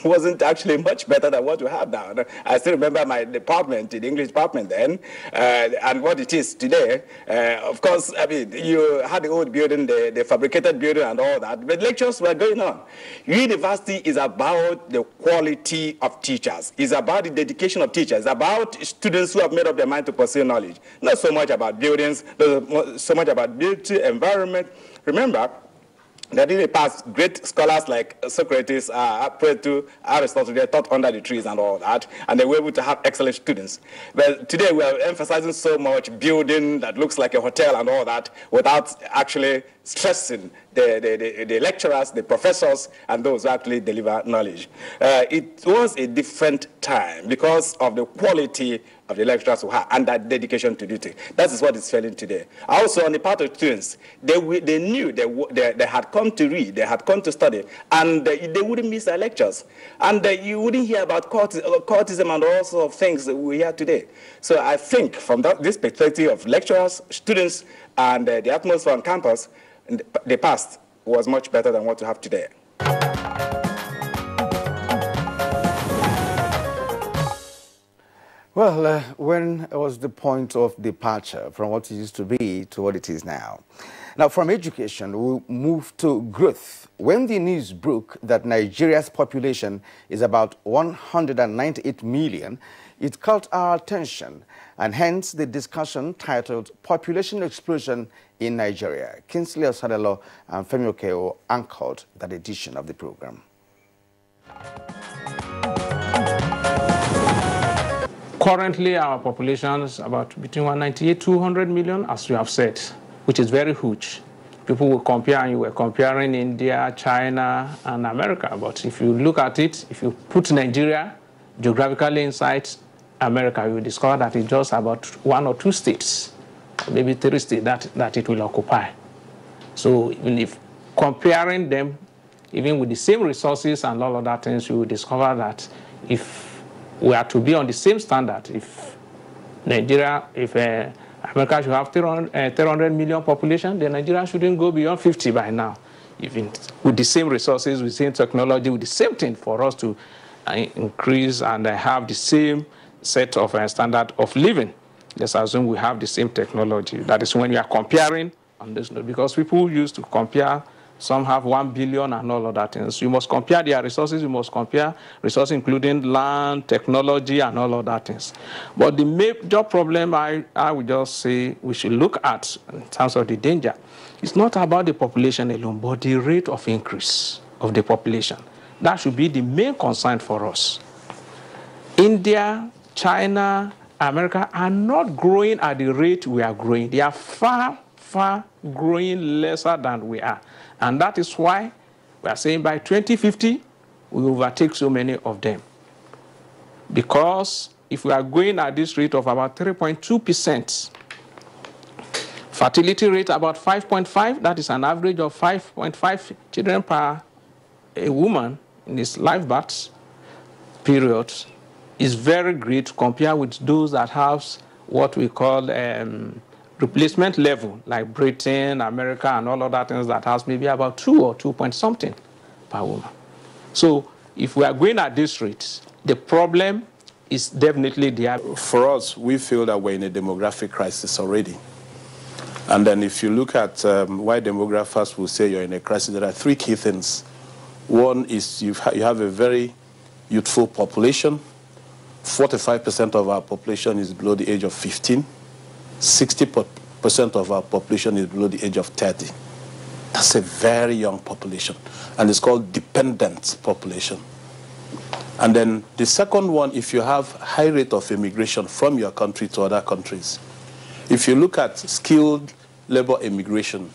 wasn't actually much better than what we have now. I still remember my department, the English department then, and what it is today. Of course, you had the old building, the fabricated building and all that, but lectures were going on. University is about the quality of teachers. It's about the dedication of teachers. It's about students who have made up their mind to pursue knowledge. Not so much about buildings, not so much about beauty, environment. Remember, that in the past, great scholars like Socrates, Plato, Aristotle, they taught under the trees and all that, and they were able to have excellent students. But today we are emphasizing so much building that looks like a hotel and all that without actually stressing the lecturers, the professors, and those who actually deliver knowledge. It was a different time because of the quality of the lecturers who had and that dedication to duty. That is what is failing today. Also, on the part of students, they knew they had come to read, they had come to study, and they wouldn't miss their lectures. And you wouldn't hear about courtism and all sorts of things that we hear today. So I think from this perspective of lecturers, students, and the atmosphere on campus, the past was much better than what we have today. Well, when was the point of departure from what it used to be to what it is now? Now, from education, we'll move to growth. When the news broke that Nigeria's population is about 198 million, it caught our attention, and hence the discussion titled Population Explosion in Nigeria. Kingsley Osadelo and Femi Okeo anchored that edition of the program. Currently, our population is about between 198 200 million, as you have said, which is very huge. People will compare, and you were comparing India, China, and America. But if you look at it, if you put Nigeria geographically inside America, you will discover that it's just about 1 or 2 states, or maybe 3 states that it will occupy. So even if comparing them, even with the same resources and all other things, you will discover that if we are to be on the same standard, if Nigeria, if America should have 300 million population, then Nigeria shouldn't go beyond 50 by now. Even with the same resources, with the same technology, with the same thing for us to increase and have the same set of standard of living. Let's assume we have the same technology. That is when we are comparing on this note, because people used to compare. Some have 1 billion and all other things. You must compare their resources. You must compare resources including land, technology, and all other things. But the major problem I would just say we should look at in terms of the danger, it's not about the population alone, but the rate of increase of the population. That should be the main concern for us. India, China, America are not growing at the rate we are growing. They are far growing lesser than we are. And that is why we are saying by 2050, we overtake so many of them. Because if we are going at this rate of about 3.2%, fertility rate about 5.5, that is an average of 5.5 children per a woman in this life birth period, is very great compared with those that have what we call replacement level, like Britain, America, and all other things that has maybe about 2 or 2 point something per woman. So if we are going at this rate, the problem is definitely there. For us, we feel that we're in a demographic crisis already. And then if you look at why demographers will say you're in a crisis, there are 3 key things. One is you have a very youthful population. 45% of our population is below the age of 15. 60% of our population is below the age of 30. That's a very young population, and it's called dependent population. And then the second one, if you have high rate of immigration from your country to other countries, if you look at skilled labor immigration,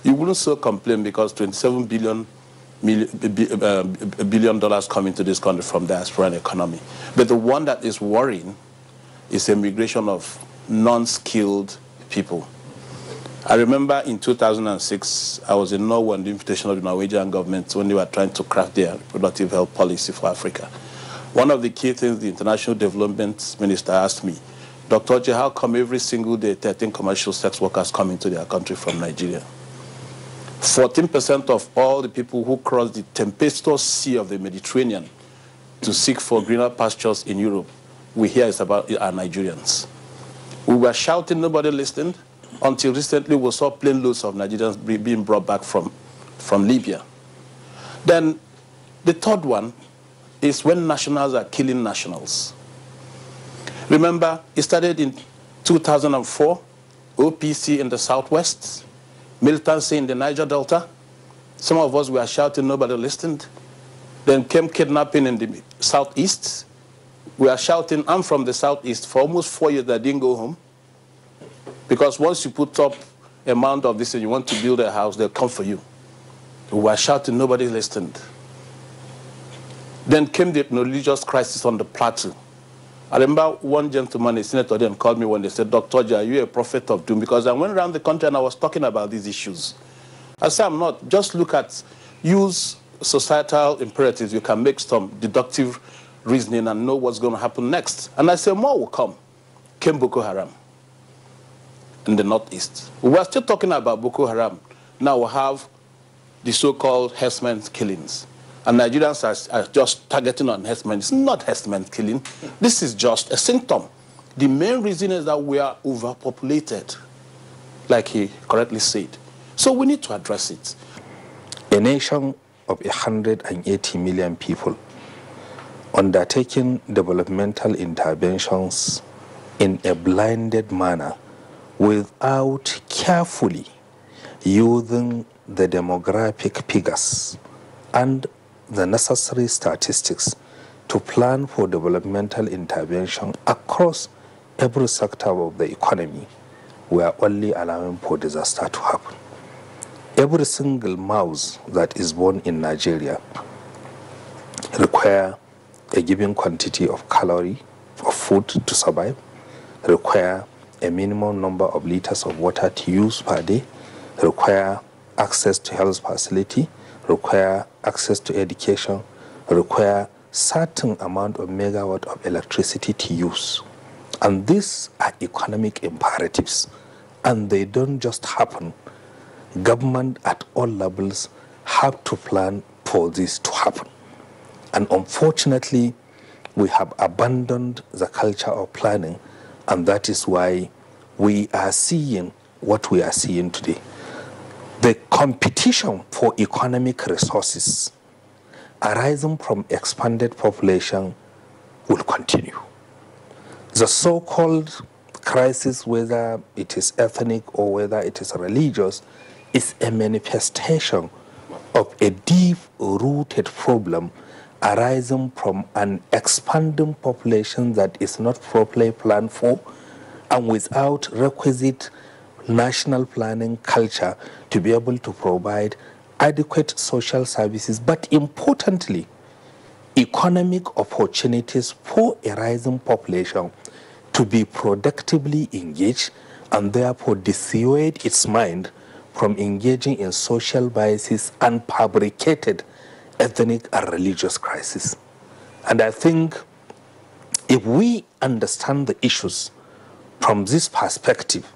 you wouldn't so complain because $27 billion come into this country from diaspora and economy. But the one that is worrying is immigration of non-skilled people. I remember in 2006, I was in Norway on the invitation of the Norwegian government when they were trying to craft their reproductive health policy for Africa. One of the key things the International Development Minister asked me, Dr. Oje, how come every single day 13 commercial sex workers come into their country from Nigeria? 14% of all the people who cross the tempestuous sea of the Mediterranean to seek for greener pastures in Europe, we hear it's about are Nigerians. We were shouting, nobody listened, until recently we saw plane loads of Nigerians being brought back from Libya. Then the third one is when nationals are killing nationals. Remember, it started in 2004, OPC in the southwest, militancy in the Niger Delta. Some of us were shouting, nobody listened. Then came kidnapping in the southeast. We are shouting, I'm from the southeast. For almost 4 years, I didn't go home. Because once you put up a amount of this and you want to build a house, they'll come for you. We were shouting, nobody listened. Then came the religious crisis on the plateau. I remember one gentleman, a senator, then called me when they said, Dr. Oje, are you a prophet of doom? Because I went around the country and I was talking about these issues. I said, I'm not. Just look at, use societal imperatives. You can make some deductive reasoning and know what's going to happen next. And I said, more will come. Came Boko Haram in the northeast. We were still talking about Boko Haram. Now we have the so-called herdsmen killings. and Nigerians are just targeting on herdsmen. It's not herdsmen killing. This is just a symptom. The main reason is that we are overpopulated, like he correctly said. So we need to address it. A nation of 180 million people undertaking developmental interventions in a blinded manner without carefully using the demographic figures and the necessary statistics to plan for developmental intervention across every sector of the economy, we are only allowing for disaster to happen. Every single mouse that is born in Nigeria require a given quantity of calorie of food to survive, require a minimum number of liters of water to use per day, require access to health facility, require access to education, require certain amount of megawatt of electricity to use. And these are economic imperatives, and they don't just happen. Government at all levels have to plan for this to happen. And unfortunately, we have abandoned the culture of planning, and that is why we are seeing what we are seeing today. The competition for economic resources arising from expanded population will continue. The so-called crisis, whether it is ethnic or whether it is religious, is a manifestation of a deep-rooted problem arising from an expanding population that is not properly planned for and without requisite national planning culture to be able to provide adequate social services, but importantly, economic opportunities for a rising population to be productively engaged and therefore dissuade its mind from engaging in social biases and fabricated ethnic and religious crises. And I think if we understand the issues from this perspective,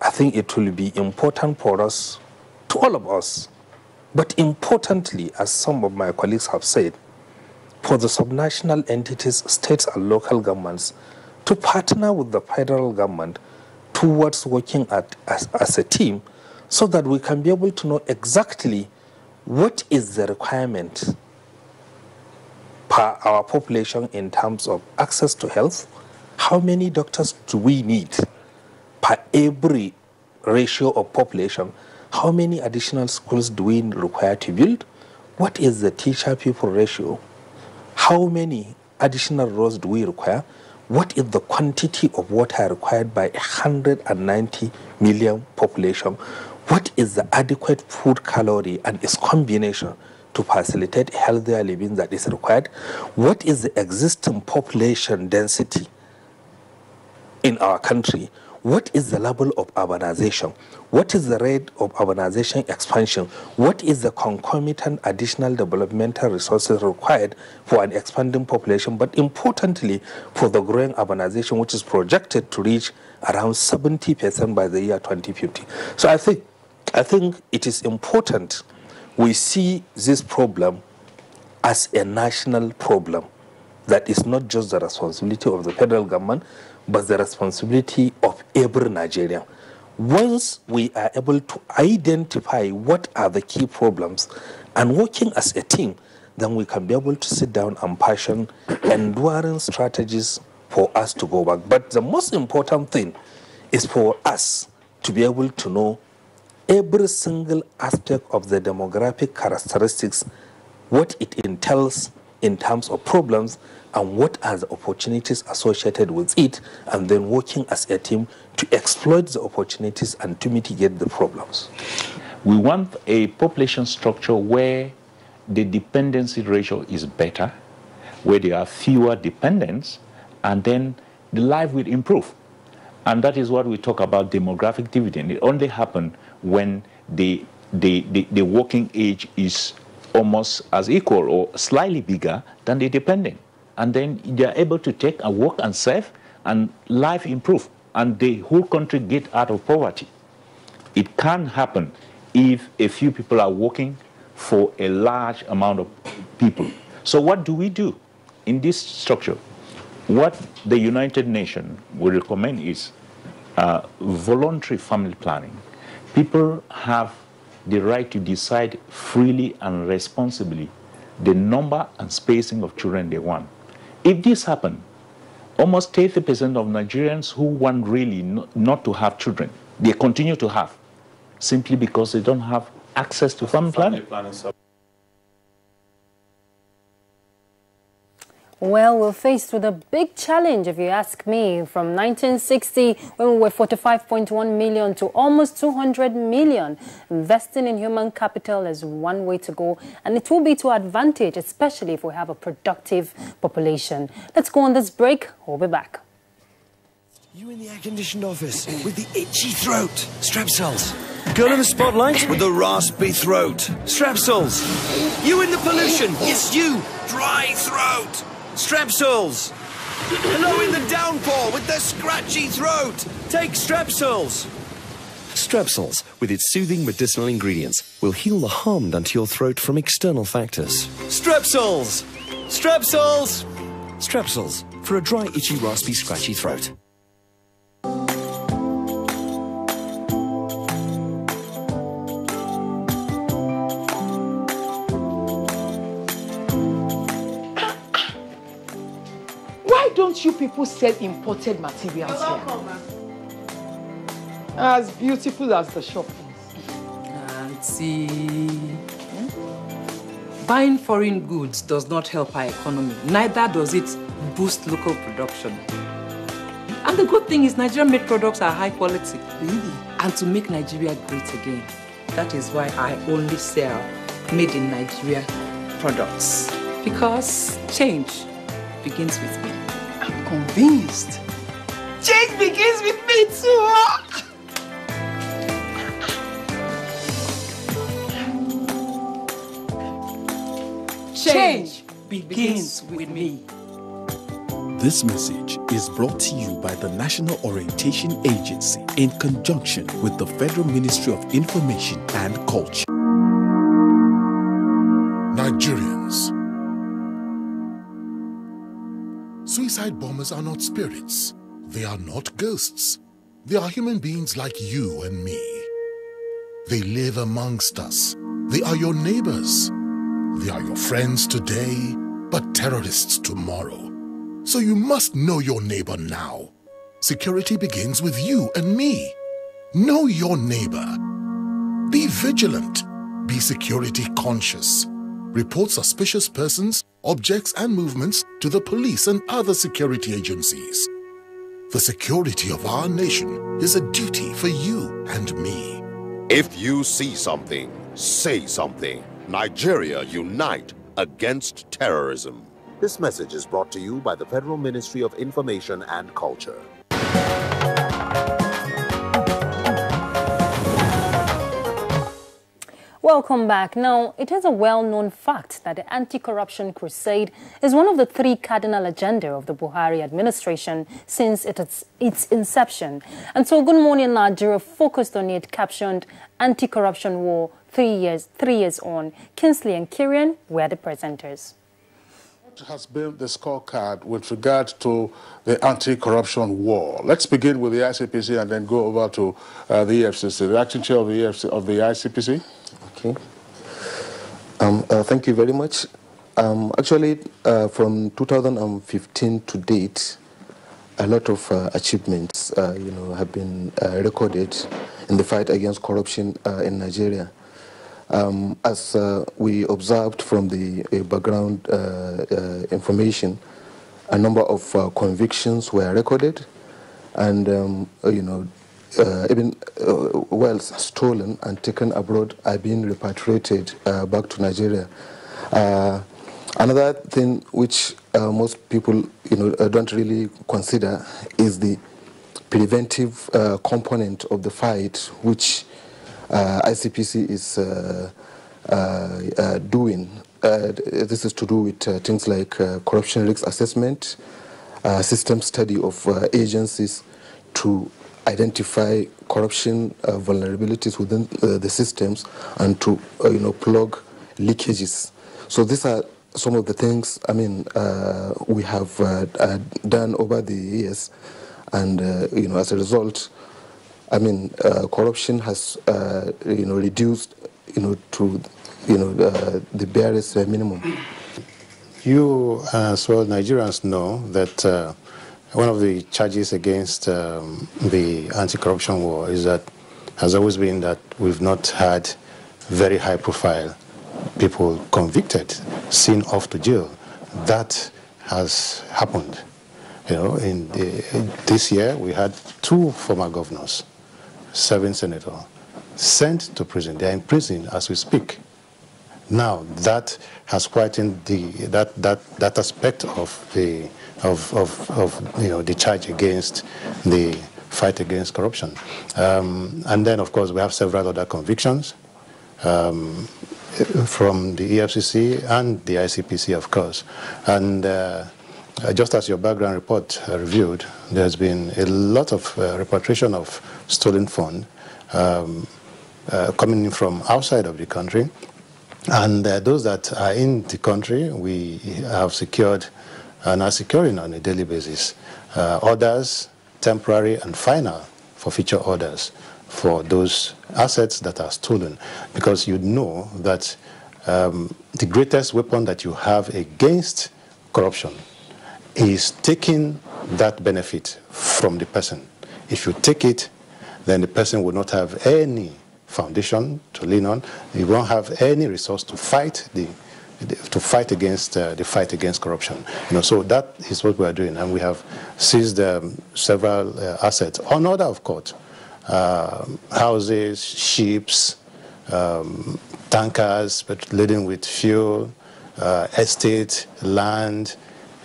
I think it will be important for us, to all of us, but importantly, as some of my colleagues have said, for the subnational entities, states and local governments to partner with the federal government towards working as a team so that we can be able to know exactly what is the requirement per our population in terms of access to health, how many doctors do we need per every ratio of population, how many additional schools do we require to build, what is the teacher-pupil ratio, how many additional roads do we require, what is the quantity of water required by 190 million population, what is the adequate food calorie and its combination to facilitate healthier living that is required, what is the existing population density in our country, what is the level of urbanization, what is the rate of urbanization expansion, what is the concomitant additional developmental resources required for an expanding population, but importantly for the growing urbanization which is projected to reach around 70% by the year 2050. So I think it is important we see this problem as a national problem that is not just the responsibility of the federal government, but the responsibility of every Nigerian. Once we are able to identify what are the key problems and working as a team, then we can be able to sit down and fashion enduring strategies for us to go back. But the most important thing is for us to be able to know every single aspect of the demographic characteristics, what it entails in terms of problems, and what are the opportunities associated with it, and then working as a team to exploit the opportunities and to mitigate the problems. We want a population structure where the dependency ratio is better, where there are fewer dependents, and then the life will improve. And that is what we talk about demographic dividend. It only happens when the working age is almost as equal or slightly bigger than the dependent. And then they are able to take and work and save, and life improve, and the whole country get out of poverty. It can happen if a few people are working for a large amount of people. So what do we do in this structure? What the United Nations will recommend is voluntary family planning. People have the right to decide freely and responsibly the number and spacing of children they want. If this happens, almost 30% of Nigerians who want really not to have children, they continue to have, simply because they don't have access to family planning. Well, we're faced with a big challenge, if you ask me. From 1960, when we were 45.1 million to almost 200 million. Investing in human capital is one way to go, and it will be to advantage, especially if we have a productive population. Let's go on this break. We'll be back. You in the air-conditioned office with the itchy throat. Strepsils. Girl in the spotlight with the raspy throat. Strepsils. You in the pollution. Yes, you. Dry throat. Strepsils. Hello in the downpour with the scratchy throat. Take Strepsils. Strepsils, with its soothing medicinal ingredients, will heal the harm done to your throat from external factors. Strepsils. Strepsils. Strepsils, for a dry, itchy, raspy, scratchy throat. Don't you people sell imported materials here? As beautiful as the shop is. Auntie. Buying foreign goods does not help our economy. Neither does it boost local production. And the good thing is Nigerian-made products are high quality. Really? And to make Nigeria great again. That is why I only sell made in Nigeria products. Because change begins with me. Convinced. Change begins with me too. Change begins with me. This message is brought to you by the National Orientation Agency in conjunction with the Federal Ministry of Information and Culture. Nigerians. Suicide bombers are not spirits. They are not ghosts. They are human beings like you and me. They live amongst us. They are your neighbors. They are your friends today, but terrorists tomorrow. So you must know your neighbor now. Security begins with you and me. Know your neighbor. Be vigilant. Be security conscious. Report suspicious persons, objects, and movements to the police and other security agencies. The security of our nation is a duty for you and me. If you see something, say something. Nigeria unite against terrorism. This message is brought to you by the Federal Ministry of Information and Culture. Welcome back. Now, it is a well-known fact that the anti-corruption crusade is one of the three cardinal agenda of the Buhari administration since its inception. And so Good Morning Nigeria focused on it, captioned Anti-Corruption War 3 years on. Kinsley and Kirian were the presenters. What has been the scorecard with regard to the anti-corruption war? Let's begin with the ICPC and then go over to the EFCC. The acting chair of the ICPC. Okay. Thank you very much. Actually, from 2015 to date, a lot of achievements, have been recorded in the fight against corruption in Nigeria. As we observed from the background information, a number of convictions were recorded, and even wealth stolen and taken abroad are being repatriated back to Nigeria. Another thing which most people don't really consider is the preventive component of the fight, which ICPC is doing. This is to do with things like corruption risk assessment, system study of agencies to identify corruption vulnerabilities within the systems and to plug leakages. So these are some of the things, I mean, we have done over the years, and you know, as a result, I mean, corruption has reduced, to the barest minimum. You, as well, Nigerians know that one of the charges against the anti-corruption war has always been that we've not had very high-profile people convicted, sent off to jail. That has happened. You know, this year we had 2 former governors, 7 senators, sent to prison. They are in prison as we speak. Now that has quietened that aspect of the the charge against the fight against corruption, and then of course we have several other convictions from the EFCC and the ICPC, of course, and just as your background report reviewed, there's been a lot of repatriation of stolen funds coming in from outside of the country. And those that are in the country, we have secured and are securing on a daily basis. Orders, temporary and final forfeiture orders for those assets that are stolen. Because you know that the greatest weapon that you have against corruption is taking that benefit from the person. If you take it, then the person will not have any foundation to lean on. You won't have any resource to fight against the fight against corruption. So that is what we are doing, and we have seized several assets on order of court: houses, ships, tankers laden with fuel, estate, land,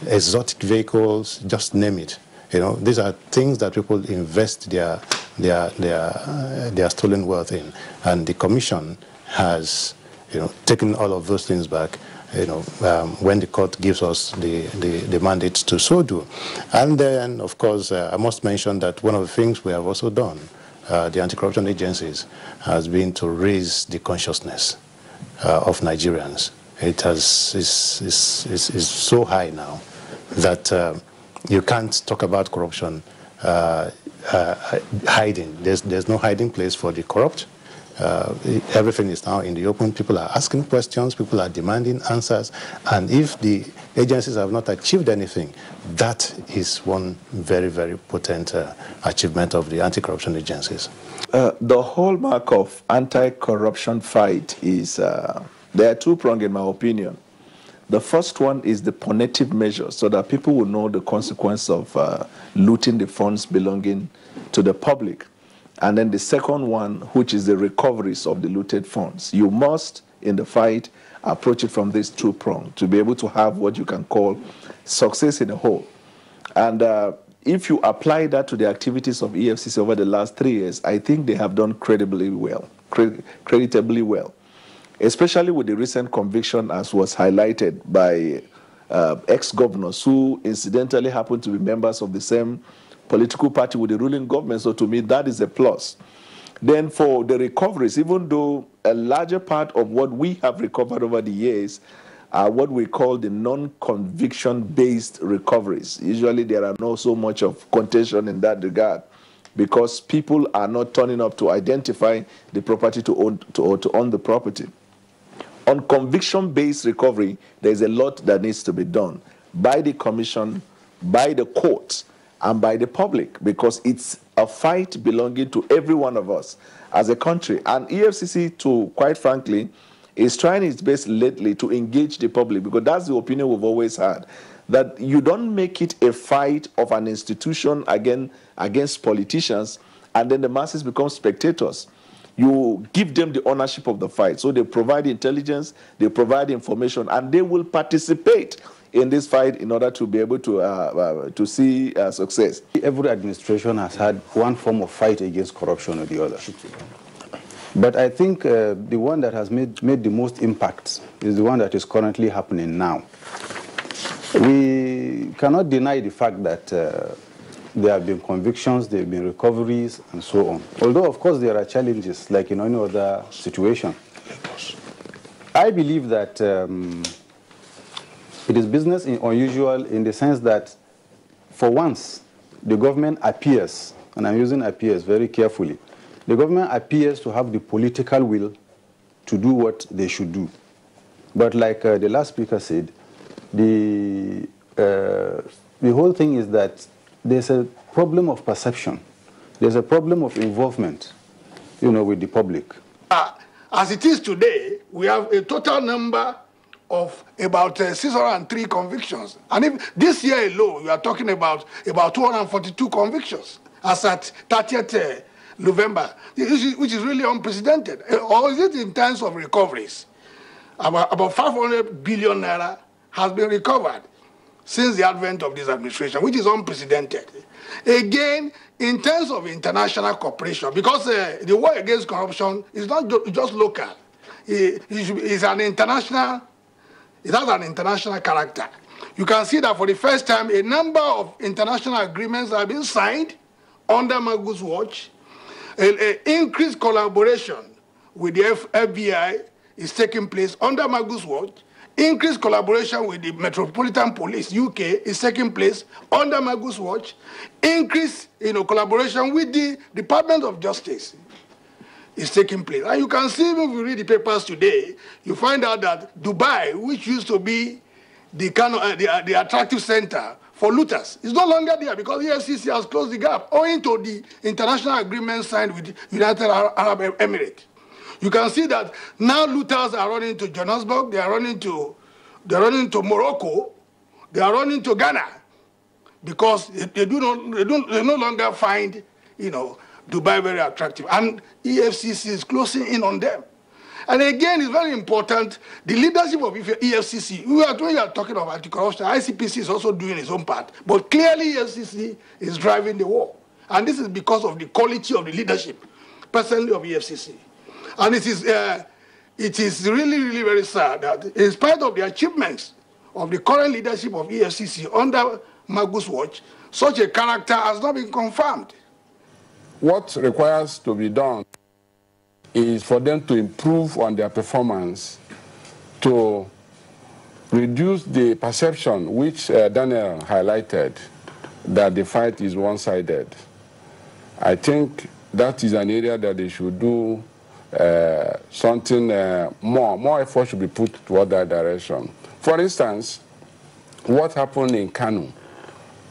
exotic vehicles, just name it. These are things that people invest their stolen wealth in, and the commission has, taken all of those things back, when the court gives us the mandate to so do. And then, of course, I must mention that one of the things we have also done, the anti-corruption agencies, has been to raise the consciousness of Nigerians. It is so high now that you can't talk about corruption hiding. There's no hiding place for the corrupt. Everything is now in the open. People are asking questions. People are demanding answers. And if the agencies have not achieved anything, that is one very, very potent achievement of the anti-corruption agencies. The hallmark of anti-corruption fight is, there are 2 prongs in my opinion. The first one is the punitive measure, so that people will know the consequence of looting the funds belonging to the public. And then the second one, which is the recoveries of the looted funds. You must, in the fight, approach it from these 2 prongs to be able to have what you can call success in a whole. And if you apply that to the activities of EFCC over the last 3 years, I think they have done creditably well. Especially with the recent conviction, as was highlighted by ex-governors who incidentally happen to be members of the same political party with the ruling government. So to me, that is a plus. Then for the recoveries, even though a larger part of what we have recovered over the years are what we call the non-conviction-based recoveries. Usually there are not so much of contention in that regard, because people are not turning up to identify the property to own the property. On conviction-based recovery, there's a lot that needs to be done by the commission, by the courts, and by the public, because it's a fight belonging to every one of us as a country. And EFCC, too, quite frankly, is trying its best lately to engage the public, because that's the opinion we've always had, that you don't make it a fight of an institution against politicians, and then the masses become spectators. You give them the ownership of the fight. So they provide intelligence, they provide information, and they will participate in this fight in order to be able to see success. Every administration has had one form of fight against corruption or the other. But I think the one that has made the most impact is the one that is currently happening now. We cannot deny the fact that there have been convictions, there have been recoveries, and so on. Although, of course, there are challenges, like in any other situation. I believe that it is business unusual in the sense that for once the government appears, and I'm using appears very carefully, the government appears to have the political will to do what they should do. But like the last speaker said, the whole thing is that there's a problem of perception. There's a problem of involvement, you know, with the public. As it is today, we have a total number of about 603 convictions. And if this year alone, we are talking about 242 convictions as at 30th November, which is really unprecedented. Or is it in terms of recoveries? About 500 billion naira has been recovered since the advent of this administration, which is unprecedented. Again, in terms of international cooperation, because the war against corruption is not just local. It's an international, it has an international character. You can see that for the first time, a number of international agreements have been signed under Magu's watch. Increased collaboration with the FBI is taking place under Magu's watch. Increased collaboration with the Metropolitan Police, UK, is taking place under Magu's watch. Increased collaboration with the Department of Justice is taking place. And you can see, if you read the papers today, you find out that Dubai, which used to be the attractive center for looters, is no longer there because the EFCC has closed the gap owing to the international agreement signed with the United Arab Emirates. You can see that now looters are running to Johannesburg, they are running to Morocco, they are running to Ghana because they no longer find Dubai very attractive, and EFCC is closing in on them. And again, it's very important, the leadership of EFCC, we are talking about anti-corruption, ICPC is also doing its own part, but clearly EFCC is driving the war. And this is because of the quality of the leadership, personally, of EFCC. And it is really, really very sad that in spite of the achievements of the current leadership of EFCC under Magu's watch, such a character has not been confirmed. What requires to be done is for them to improve on their performance, to reduce the perception which Daniel highlighted, that the fight is one-sided. I think that is an area that they should do something more effort should be put toward that direction. For instance, what happened in Kanu,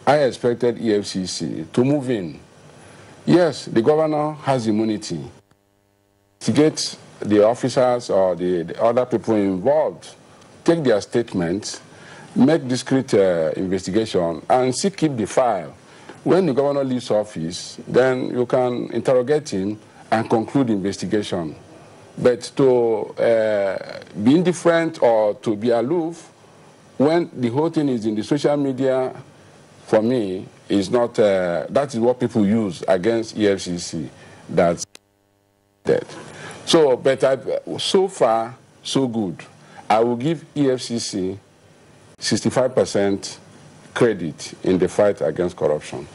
I expected EFCC to move in. Yes, the governor has immunity to get the officers or the other people involved, take their statements, make discreet investigation, and keep the file. When the governor leaves office, then you can interrogate him and conclude the investigation. But to be indifferent or to be aloof when the whole thing is in the social media, for me, is not, that is what people use against EFCC. That's that. So, but so far, so good. I will give EFCC 65% credit in the fight against corruption.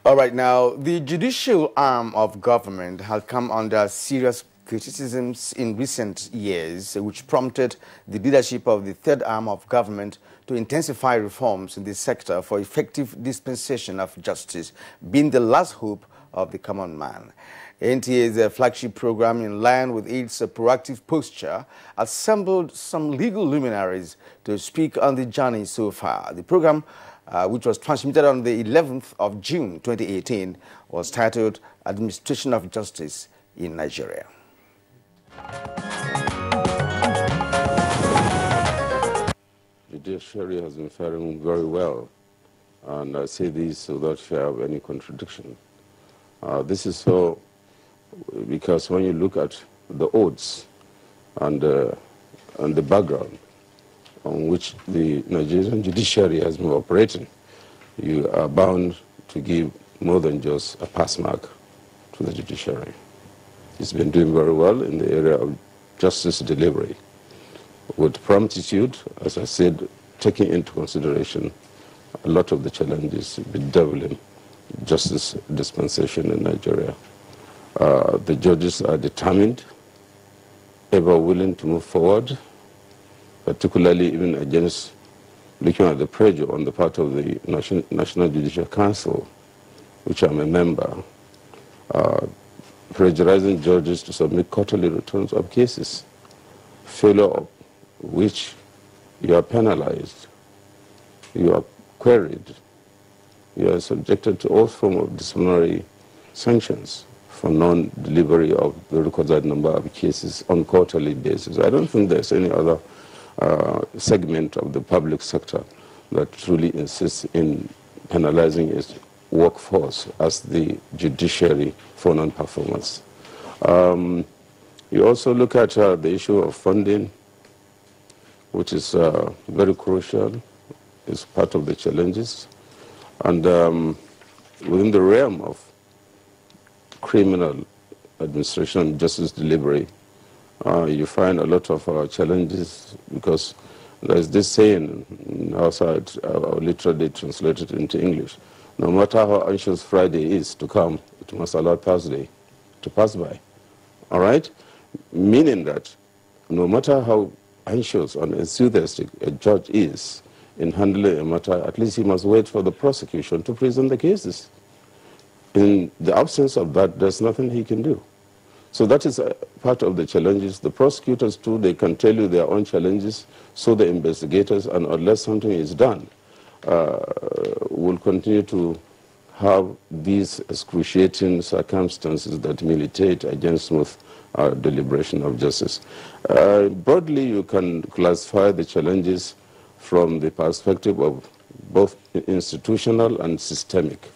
All right, now, the judicial arm of government has come under serious criticisms in recent years, which prompted the leadership of the third arm of government to intensify reforms in this sector for effective dispensation of justice, being the last hope of the common man. NTA's flagship program, in line with its proactive posture, assembled some legal luminaries to speak on the journey so far. The program, which was transmitted on the 11th of June 2018, was titled Administration of Justice in Nigeria. The judiciary has been faring very well, and I say this without fear of any contradiction. This is so because when you look at the odds and the background on which the Nigerian judiciary has been operating, you are bound to give more than just a pass mark to the judiciary. It's been doing very well in the area of justice delivery, with promptitude, as I said, taking into consideration a lot of the challenges bedeviling justice dispensation in Nigeria. The judges are determined, ever willing to move forward, particularly even against looking at the pressure on the part of the National Judicial Council, which I'm a member, pressurizing judges to submit quarterly returns of cases, failure of which you are penalized, you are queried, you are subjected to all forms of disciplinary sanctions for non-delivery of the requisite number of cases on quarterly basis. I don't think there's any other segment of the public sector that truly insists in penalizing its workforce as the judiciary for non-performance. You also look at the issue of funding, which is very crucial. It's part of the challenges. And within the realm of criminal administration and justice delivery, you find a lot of challenges because there's this saying outside, I'll literally translate it into English: no matter how anxious Friday is to come, it must allow Thursday to pass by. All right? Meaning that no matter how anxious and enthusiastic a judge is in handling a matter, at least he must wait for the prosecution to present the cases. In the absence of that, there's nothing he can do. So that is part of the challenges. The prosecutors too, they can tell you their own challenges, so the investigators, and unless something is done, will continue to have these excruciating circumstances that militate against smooth deliberation of justice. Broadly, you can classify the challenges from the perspective of both institutional and systemic,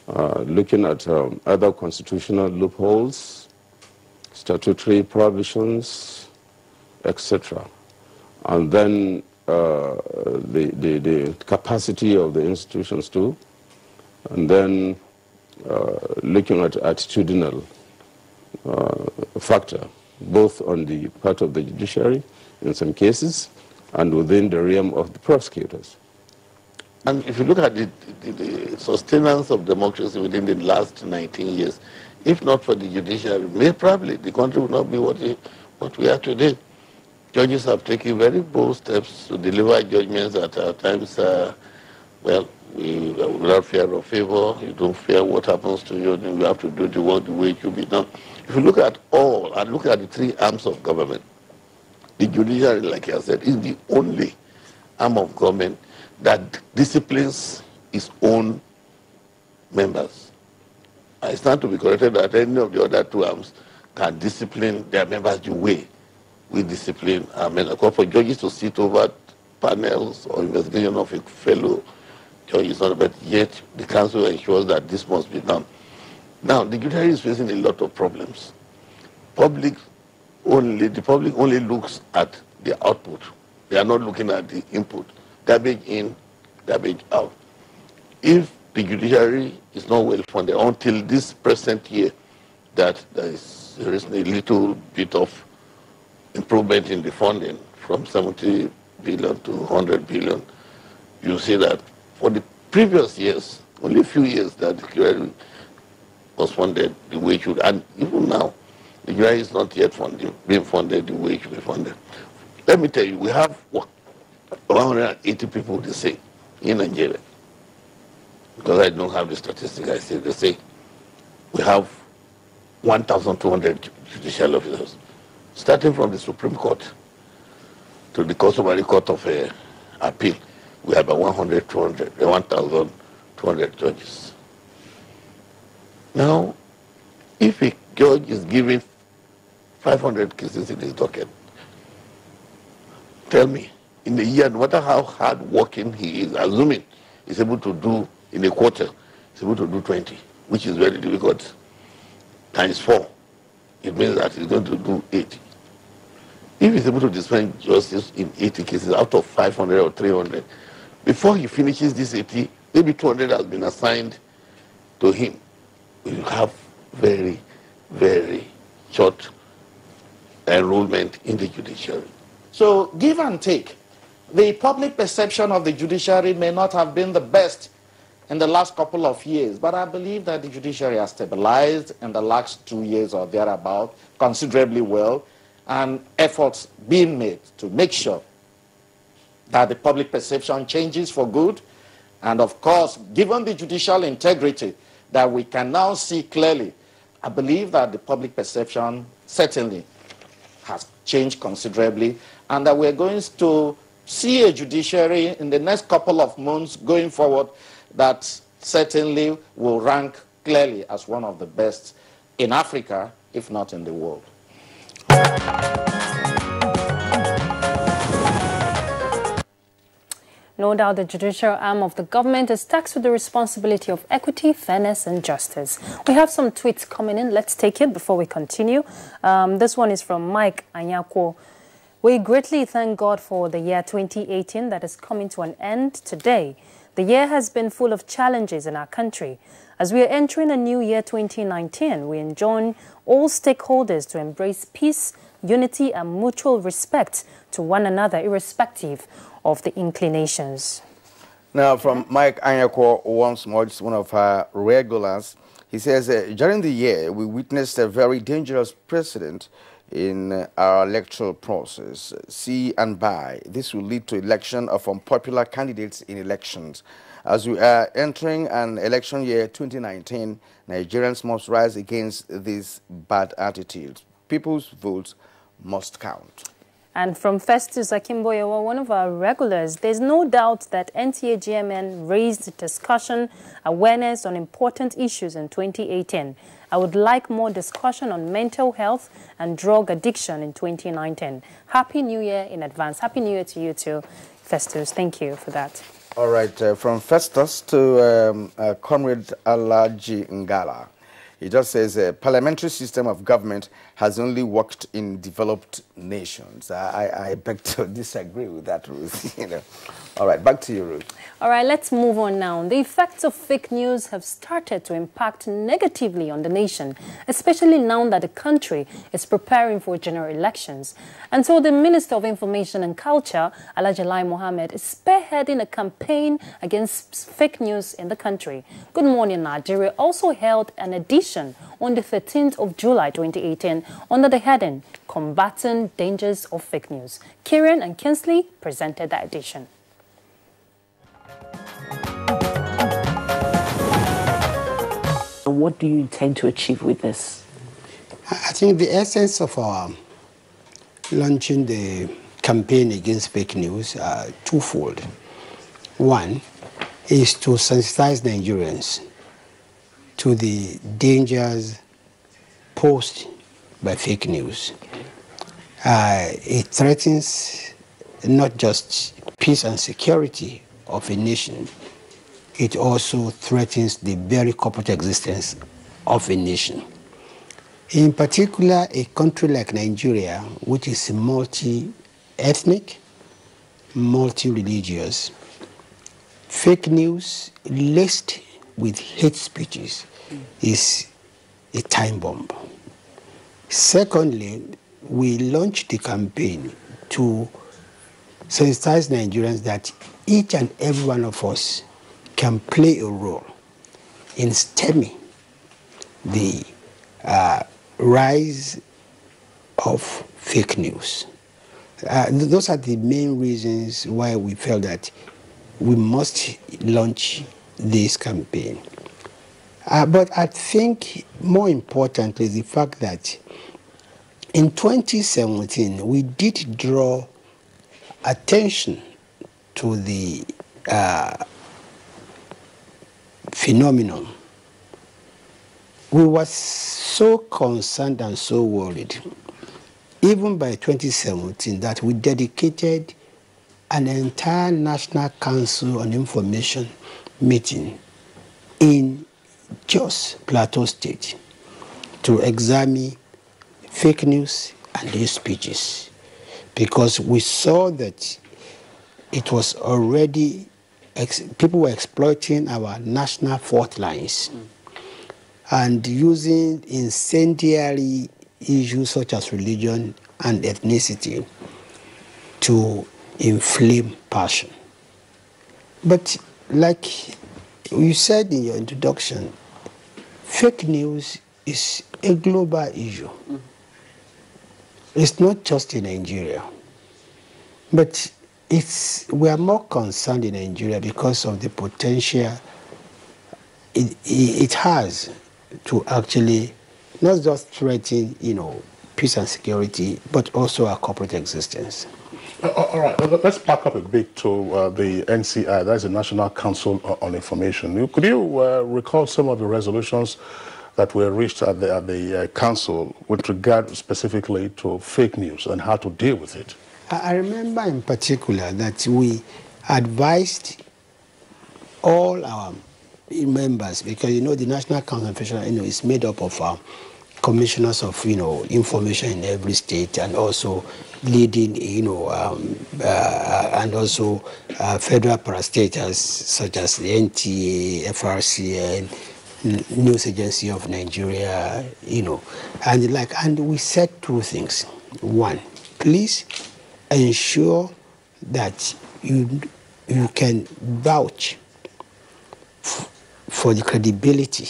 looking at other constitutional loopholes, statutory provisions, etc. And then the capacity of the institutions too, and then looking at attitudinal factor, both on the part of the judiciary in some cases and within the realm of the prosecutors. And if you look at the sustenance of democracy within the last 19 years, if not for the judiciary, probably the country would not be what we are today. Judges have taken very bold steps to deliver judgments that at times, well, without fear of favor, you don't fear what happens to you, then you have to do the work the way it should be done. If you look at all, and look at the three arms of government, the judiciary, like I said, is the only arm of government that disciplines its own members. I stand to be corrected that any of the other two arms can discipline their members the way we discipline our members. For judges to sit over panels or investigation of a fellow judge is not, but yet the council ensures that this must be done. Now, the judiciary is facing a lot of problems. The public only looks at the output. They are not looking at the input. Garbage in, garbage out. If the judiciary is not well funded until this present year, that there is a little bit of improvement in the funding from 70 billion to 100 billion, you see that for the previous years, only a few years that the judiciary was funded the way it should, and even now, the judiciary is not yet being funded the way it should be funded. Let me tell you, we have 180 people, they say, in Nigeria. Because I don't have the statistics, I say they say we have 1,200 judicial officers, starting from the Supreme Court to the Customary Court of Appeal. We have about 1,200 judges. Now, if a judge is given 500 cases in his docket, tell me, in a year, no matter how hard working he is, assuming he's able to do in a quarter, he's able to do 20, which is very difficult, times 4. It means that he's going to do 80. If he's able to dispense justice in 80 cases out of 500 or 300, before he finishes this 80, maybe 200 has been assigned to him. We have very, very short enrollment in the judiciary. So give and take. The public perception of the judiciary may not have been the best in the last couple of years. But I believe that the judiciary has stabilized in the last 2 years or thereabout considerably well, and efforts being made to make sure that the public perception changes for good. And of course, given the judicial integrity that we can now see clearly, I believe that the public perception certainly has changed considerably, and that we're going to see a judiciary in the next couple of months going forward that certainly will rank clearly as one of the best in Africa, if not in the world. No doubt the judicial arm of the government is tasked with the responsibility of equity, fairness and justice. We have some tweets coming in. Let's take it before we continue. This one is from Mike Anyako. We greatly thank God for the year 2018 that is coming to an end today. The year has been full of challenges in our country. As we are entering a new year 2019, we enjoin all stakeholders to embrace peace, unity and mutual respect to one another, irrespective of the inclinations. Now, from Mike Anyako, once more, just one of our regulars, he says, during the year, we witnessed a very dangerous precedent in our electoral process. See and by. This will lead to election of unpopular candidates in elections. As we are entering an election year 2019, Nigerians must rise against these bad attitudes. People's votes must count. And from Festus Akimboyewa, one of our regulars, there's no doubt that NTA GMN raised discussion, awareness on important issues in 2018. I would like more discussion on mental health and drug addiction in 2019. Happy New Year in advance. Happy New Year to you too, Festus. Thank you for that. All right, from Festus to Comrade Alaji Ngala. He just says a parliamentary system of government has only worked in developed nations. I beg to disagree with that, Ruth. You know. All right, back to you, Ruth. All right, let's move on now. The effects of fake news have started to impact negatively on the nation, especially now that the country is preparing for general elections. And so the Minister of Information and Culture, Alhaji Lai Mohammed, is spearheading a campaign against fake news in the country. Good Morning Nigeria also held an edition on the 13th of July 2018 under the heading, Combating Dangers of Fake News. Kieran and Kinsley presented that edition. What do you intend to achieve with this? I think the essence of our launching the campaign against fake news are twofold. One is to sensitize Nigerians to the dangers posed by fake news. It threatens not just peace and security of a nation, it also threatens the very corporate existence of a nation. In particular, a country like Nigeria, which is multi-ethnic, multi-religious, fake news laced with hate speeches is a time bomb. Secondly, we launched the campaign to sensitize Nigerians that each and every one of us can play a role in stemming the rise of fake news. Those are the main reasons why we felt that we must launch this campaign. But I think more importantly is the fact that in 2017 we did draw attention to the phenomenon. We were so concerned and so worried, even by 2017, that we dedicated an entire National Council on Information meeting in Jos Plateau State to examine fake news and hate speeches, because we saw that it was already, people were exploiting our national fault lines and using incendiary issues such as religion and ethnicity to inflame passion. But like you said in your introduction, fake news is a global issue. It's not just in Nigeria. But we are more concerned in Nigeria because of the potential it has to actually not just threaten, peace and security, but also our corporate existence. All right, let's back up a bit to the NCI, that is the National Council on Information. Could you recall some of the resolutions that were reached at the council with regard specifically to fake news and how to deal with it? I remember in particular that we advised all our members, because the National Council on Information is made up of commissioners of information in every state, and also leading and also federal parastatals such as the NTA, FRCN, News Agency of Nigeria, and we said two things. One, please ensure that you can vouch for the credibility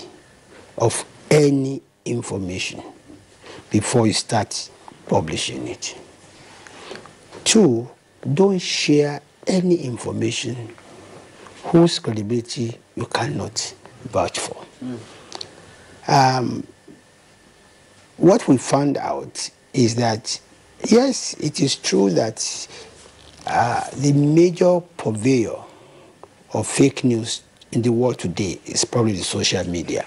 of any information before you start publishing it. Two, don't share any information whose credibility you cannot vouch for. What we found out is that, yes, it is true that the major purveyor of fake news in the world today is probably the social media.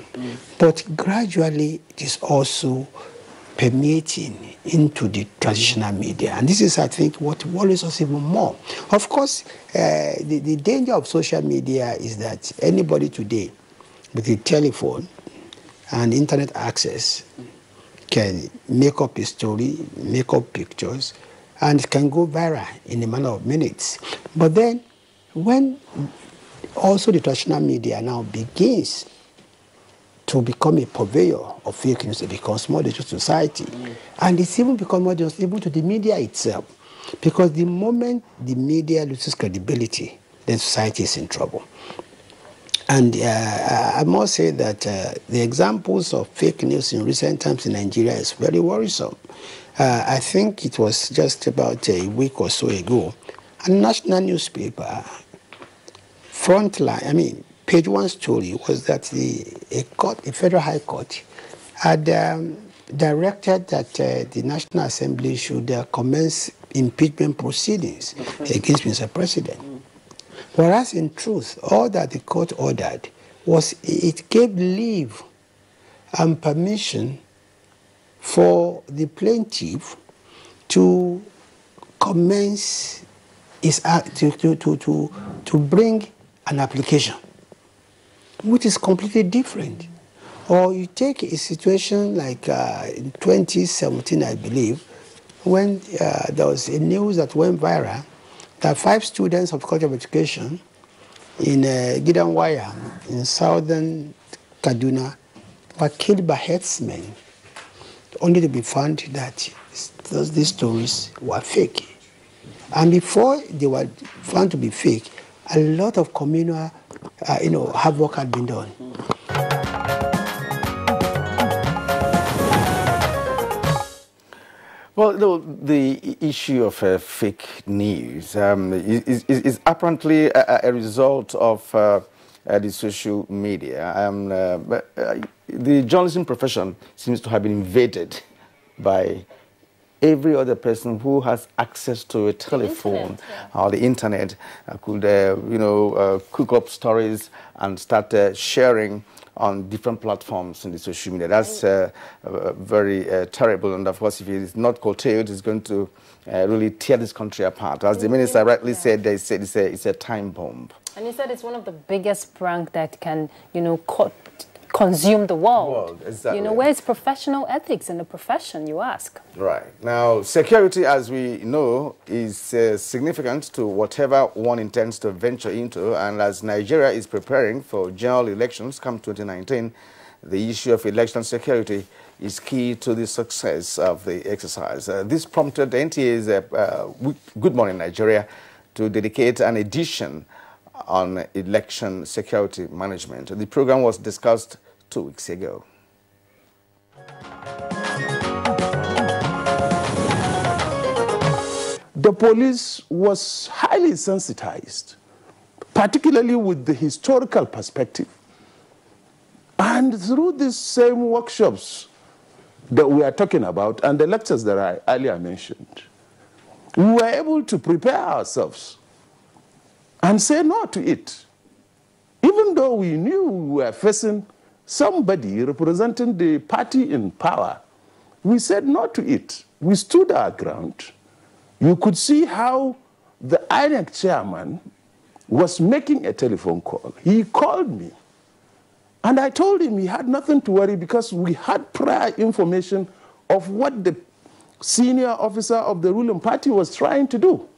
But gradually it is also permeating into the traditional media. And this is, I think, what worries us even more. Of course, the danger of social media is that anybody today with a telephone and internet access can make up a story, make up pictures, and it can go viral in a matter of minutes. But then, when also the traditional media now begins to become a purveyor of fake news, it becomes more dangerous to society. And it's even become more dangerous even to the media itself. Because the moment the media loses credibility, then society is in trouble. And I must say that the examples of fake news in recent times in Nigeria is very worrisome. I think it was just about a week or so ago, a national newspaper, Frontline, page one story was that a federal high court had directed that the National Assembly should commence impeachment proceedings against Mr. President. Whereas in truth, all that the court ordered was it gave leave and permission for the plaintiff to commence to bring an application, which is completely different. Or you take a situation like in 2017, I believe, when there was a news that went viral that 5 students of College of Education in Gidanwaya in southern Kaduna were killed by herdsmen, only to be found that these stories were fake. And before they were found to be fake, a lot of communal havoc had been done. Well, the issue of fake news is apparently a result of the social media. But the journalism profession seems to have been invaded by every other person who has access to a telephone or the internet could, cook up stories and start sharing on different platforms in the social media. That's very terrible, and of course, if it is not curtailed, it's going to really tear this country apart. As the minister rightly said, they said it's a time bomb. And he said it's one of the biggest prank that can, consume the world. Exactly. Where's professional ethics in the profession, you ask? Right. Now, security, as we know, is significant to whatever one intends to venture into. And as Nigeria is preparing for general elections come 2019, the issue of election security is key to the success of the exercise. This prompted the NTA's Good Morning Nigeria to dedicate an edition on election security management. The program was discussed 2 weeks ago. The police was highly sensitized, particularly with the historical perspective. And through these same workshops that we are talking about and the lectures that I earlier mentioned, we were able to prepare ourselves and say no to it. Even though we knew we were facing somebody representing the party in power, we said no to it. We stood our ground. You could see how the INEC chairman was making a telephone call. He called me, and I told him he had nothing to worry because we had prior information of what the senior officer of the ruling party was trying to do.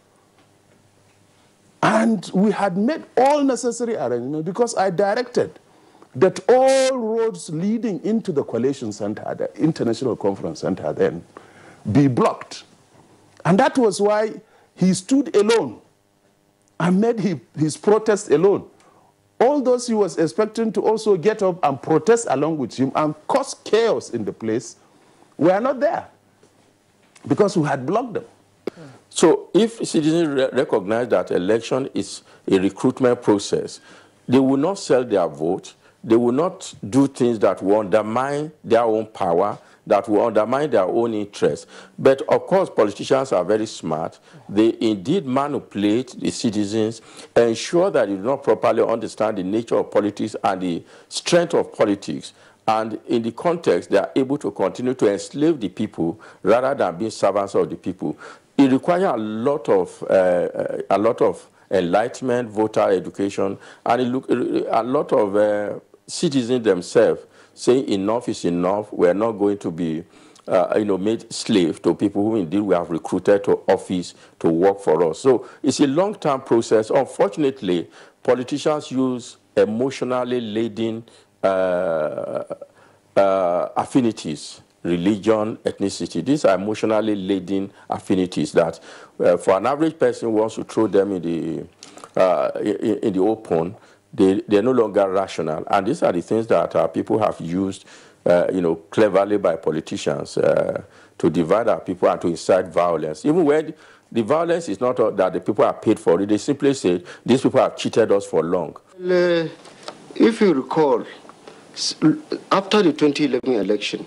And we had made all necessary arrangements because I directed that all roads leading into the coalition center, the International Conference Center then, be blocked. And that was why he stood alone and made his protest alone. All those he was expecting to also get up and protest along with him and cause chaos in the place were not there because we had blocked them. So if citizens recognize that election is a recruitment process, they will not sell their vote, they will not do things that will undermine their own power, that will undermine their own interests. But of course, politicians are very smart. They indeed manipulate the citizens, ensure that they do not properly understand the nature of politics and the strength of politics. And in the context, they are able to continue to enslave the people rather than being servants of the people. It requires a lot of enlightenment, voter education, and a lot of citizens themselves saying enough is enough. We are not going to be, made slave to people who indeed we have recruited to office to work for us. So it's a long-term process. Unfortunately, politicians use emotionally laden affinities, religion, ethnicity. These are emotionally laden affinities that, for an average person who wants to throw them in the open, they're no longer rational. And these are the things that people have used, cleverly by politicians to divide our people and to incite violence. Even when the violence is not that the people are paid for it, they simply say, these people have cheated us for long. If you recall, after the 2011 election,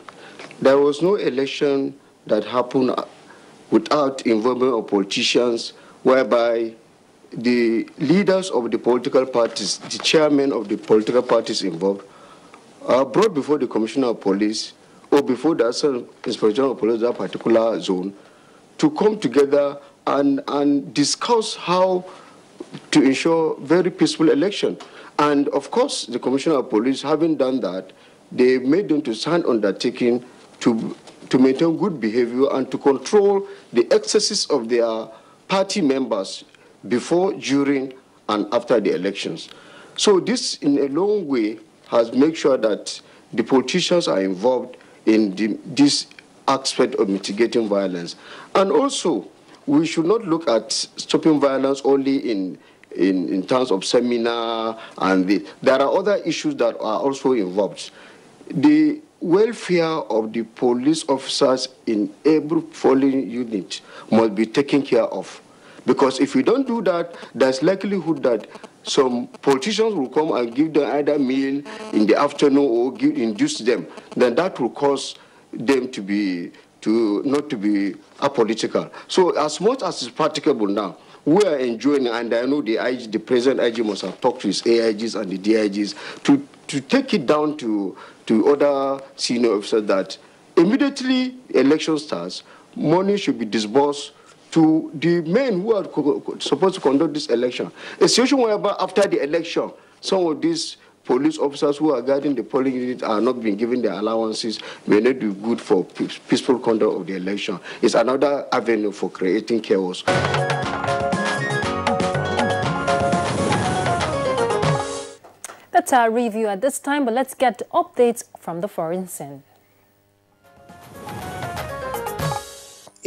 there was no election that happened without involvement of politicians, whereby the leaders of the political parties, the chairmen of the political parties involved, are brought before the Commissioner of Police or before the Assistant Inspector General of Police of that particular zone to come together and discuss how to ensure very peaceful election. And of course, the Commissioner of Police, having done that, they made them to sign undertaking to maintain good behavior and to control the excesses of their party members before, during, and after the elections. So this, in a long way, has made sure that the politicians are involved in this aspect of mitigating violence. And also, we should not look at stopping violence only in terms of seminar, and there are other issues that are also involved. The welfare of the police officers in every polling unit must be taken care of. Because if we don't do that, there's likelihood that some politicians will come and give them either meal in the afternoon or induce them. Then that will cause them not to be apolitical. So as much as it's practicable now, we are enjoying, and I know the present IG must have talked to his AIGs and the DIGs to take it down to other senior officers that immediately election starts, money should be disbursed to the men who are supposed to conduct this election. A situation whereby after the election, some of these police officers who are guarding the polling unit are not being given their allowances may not be good for peaceful conduct of the election. It's another avenue for creating chaos. That's our review at this time, but let's get updates from the foreign scene.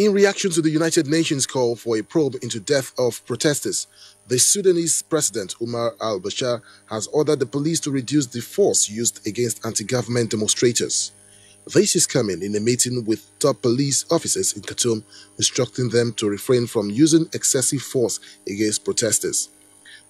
In reaction to the United Nations call for a probe into death of protesters, the Sudanese president Umar al-Bashir has ordered the police to reduce the force used against anti-government demonstrators. This is coming in a meeting with top police officers in Khartoum, instructing them to refrain from using excessive force against protesters.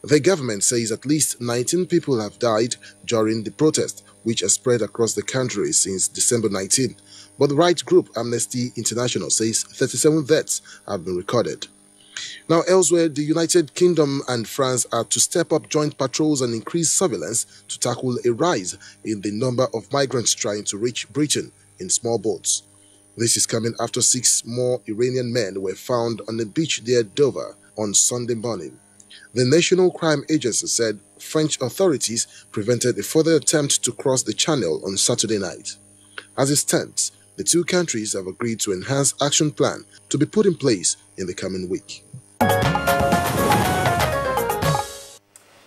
The government says at least 19 people have died during the protest, which has spread across the country since December 19. But the rights group Amnesty International says 37 deaths have been recorded. Now, elsewhere, the United Kingdom and France are to step up joint patrols and increase surveillance to tackle a rise in the number of migrants trying to reach Britain in small boats. This is coming after 6 more Iranian men were found on the beach near Dover on Sunday morning. The National Crime Agency said French authorities prevented a further attempt to cross the channel on Saturday night. As it stands, the two countries have agreed to enhance action plan to be put in place in the coming week.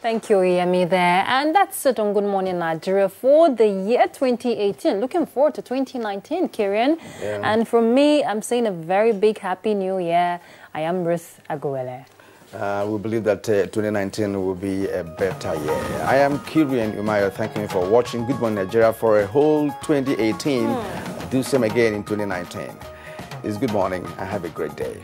Thank you, Yemi there. And that's it on Good Morning Nigeria for the year 2018. Looking forward to 2019, Kieran. Yeah. And from me, I'm saying a very big Happy New Year. I am Ruth Aguele. We believe that 2019 will be a better year. I am Kieran Umayo. Thank you for watching Good Morning Nigeria for a whole 2018. Do same again in 2019. It's good morning and have a great day.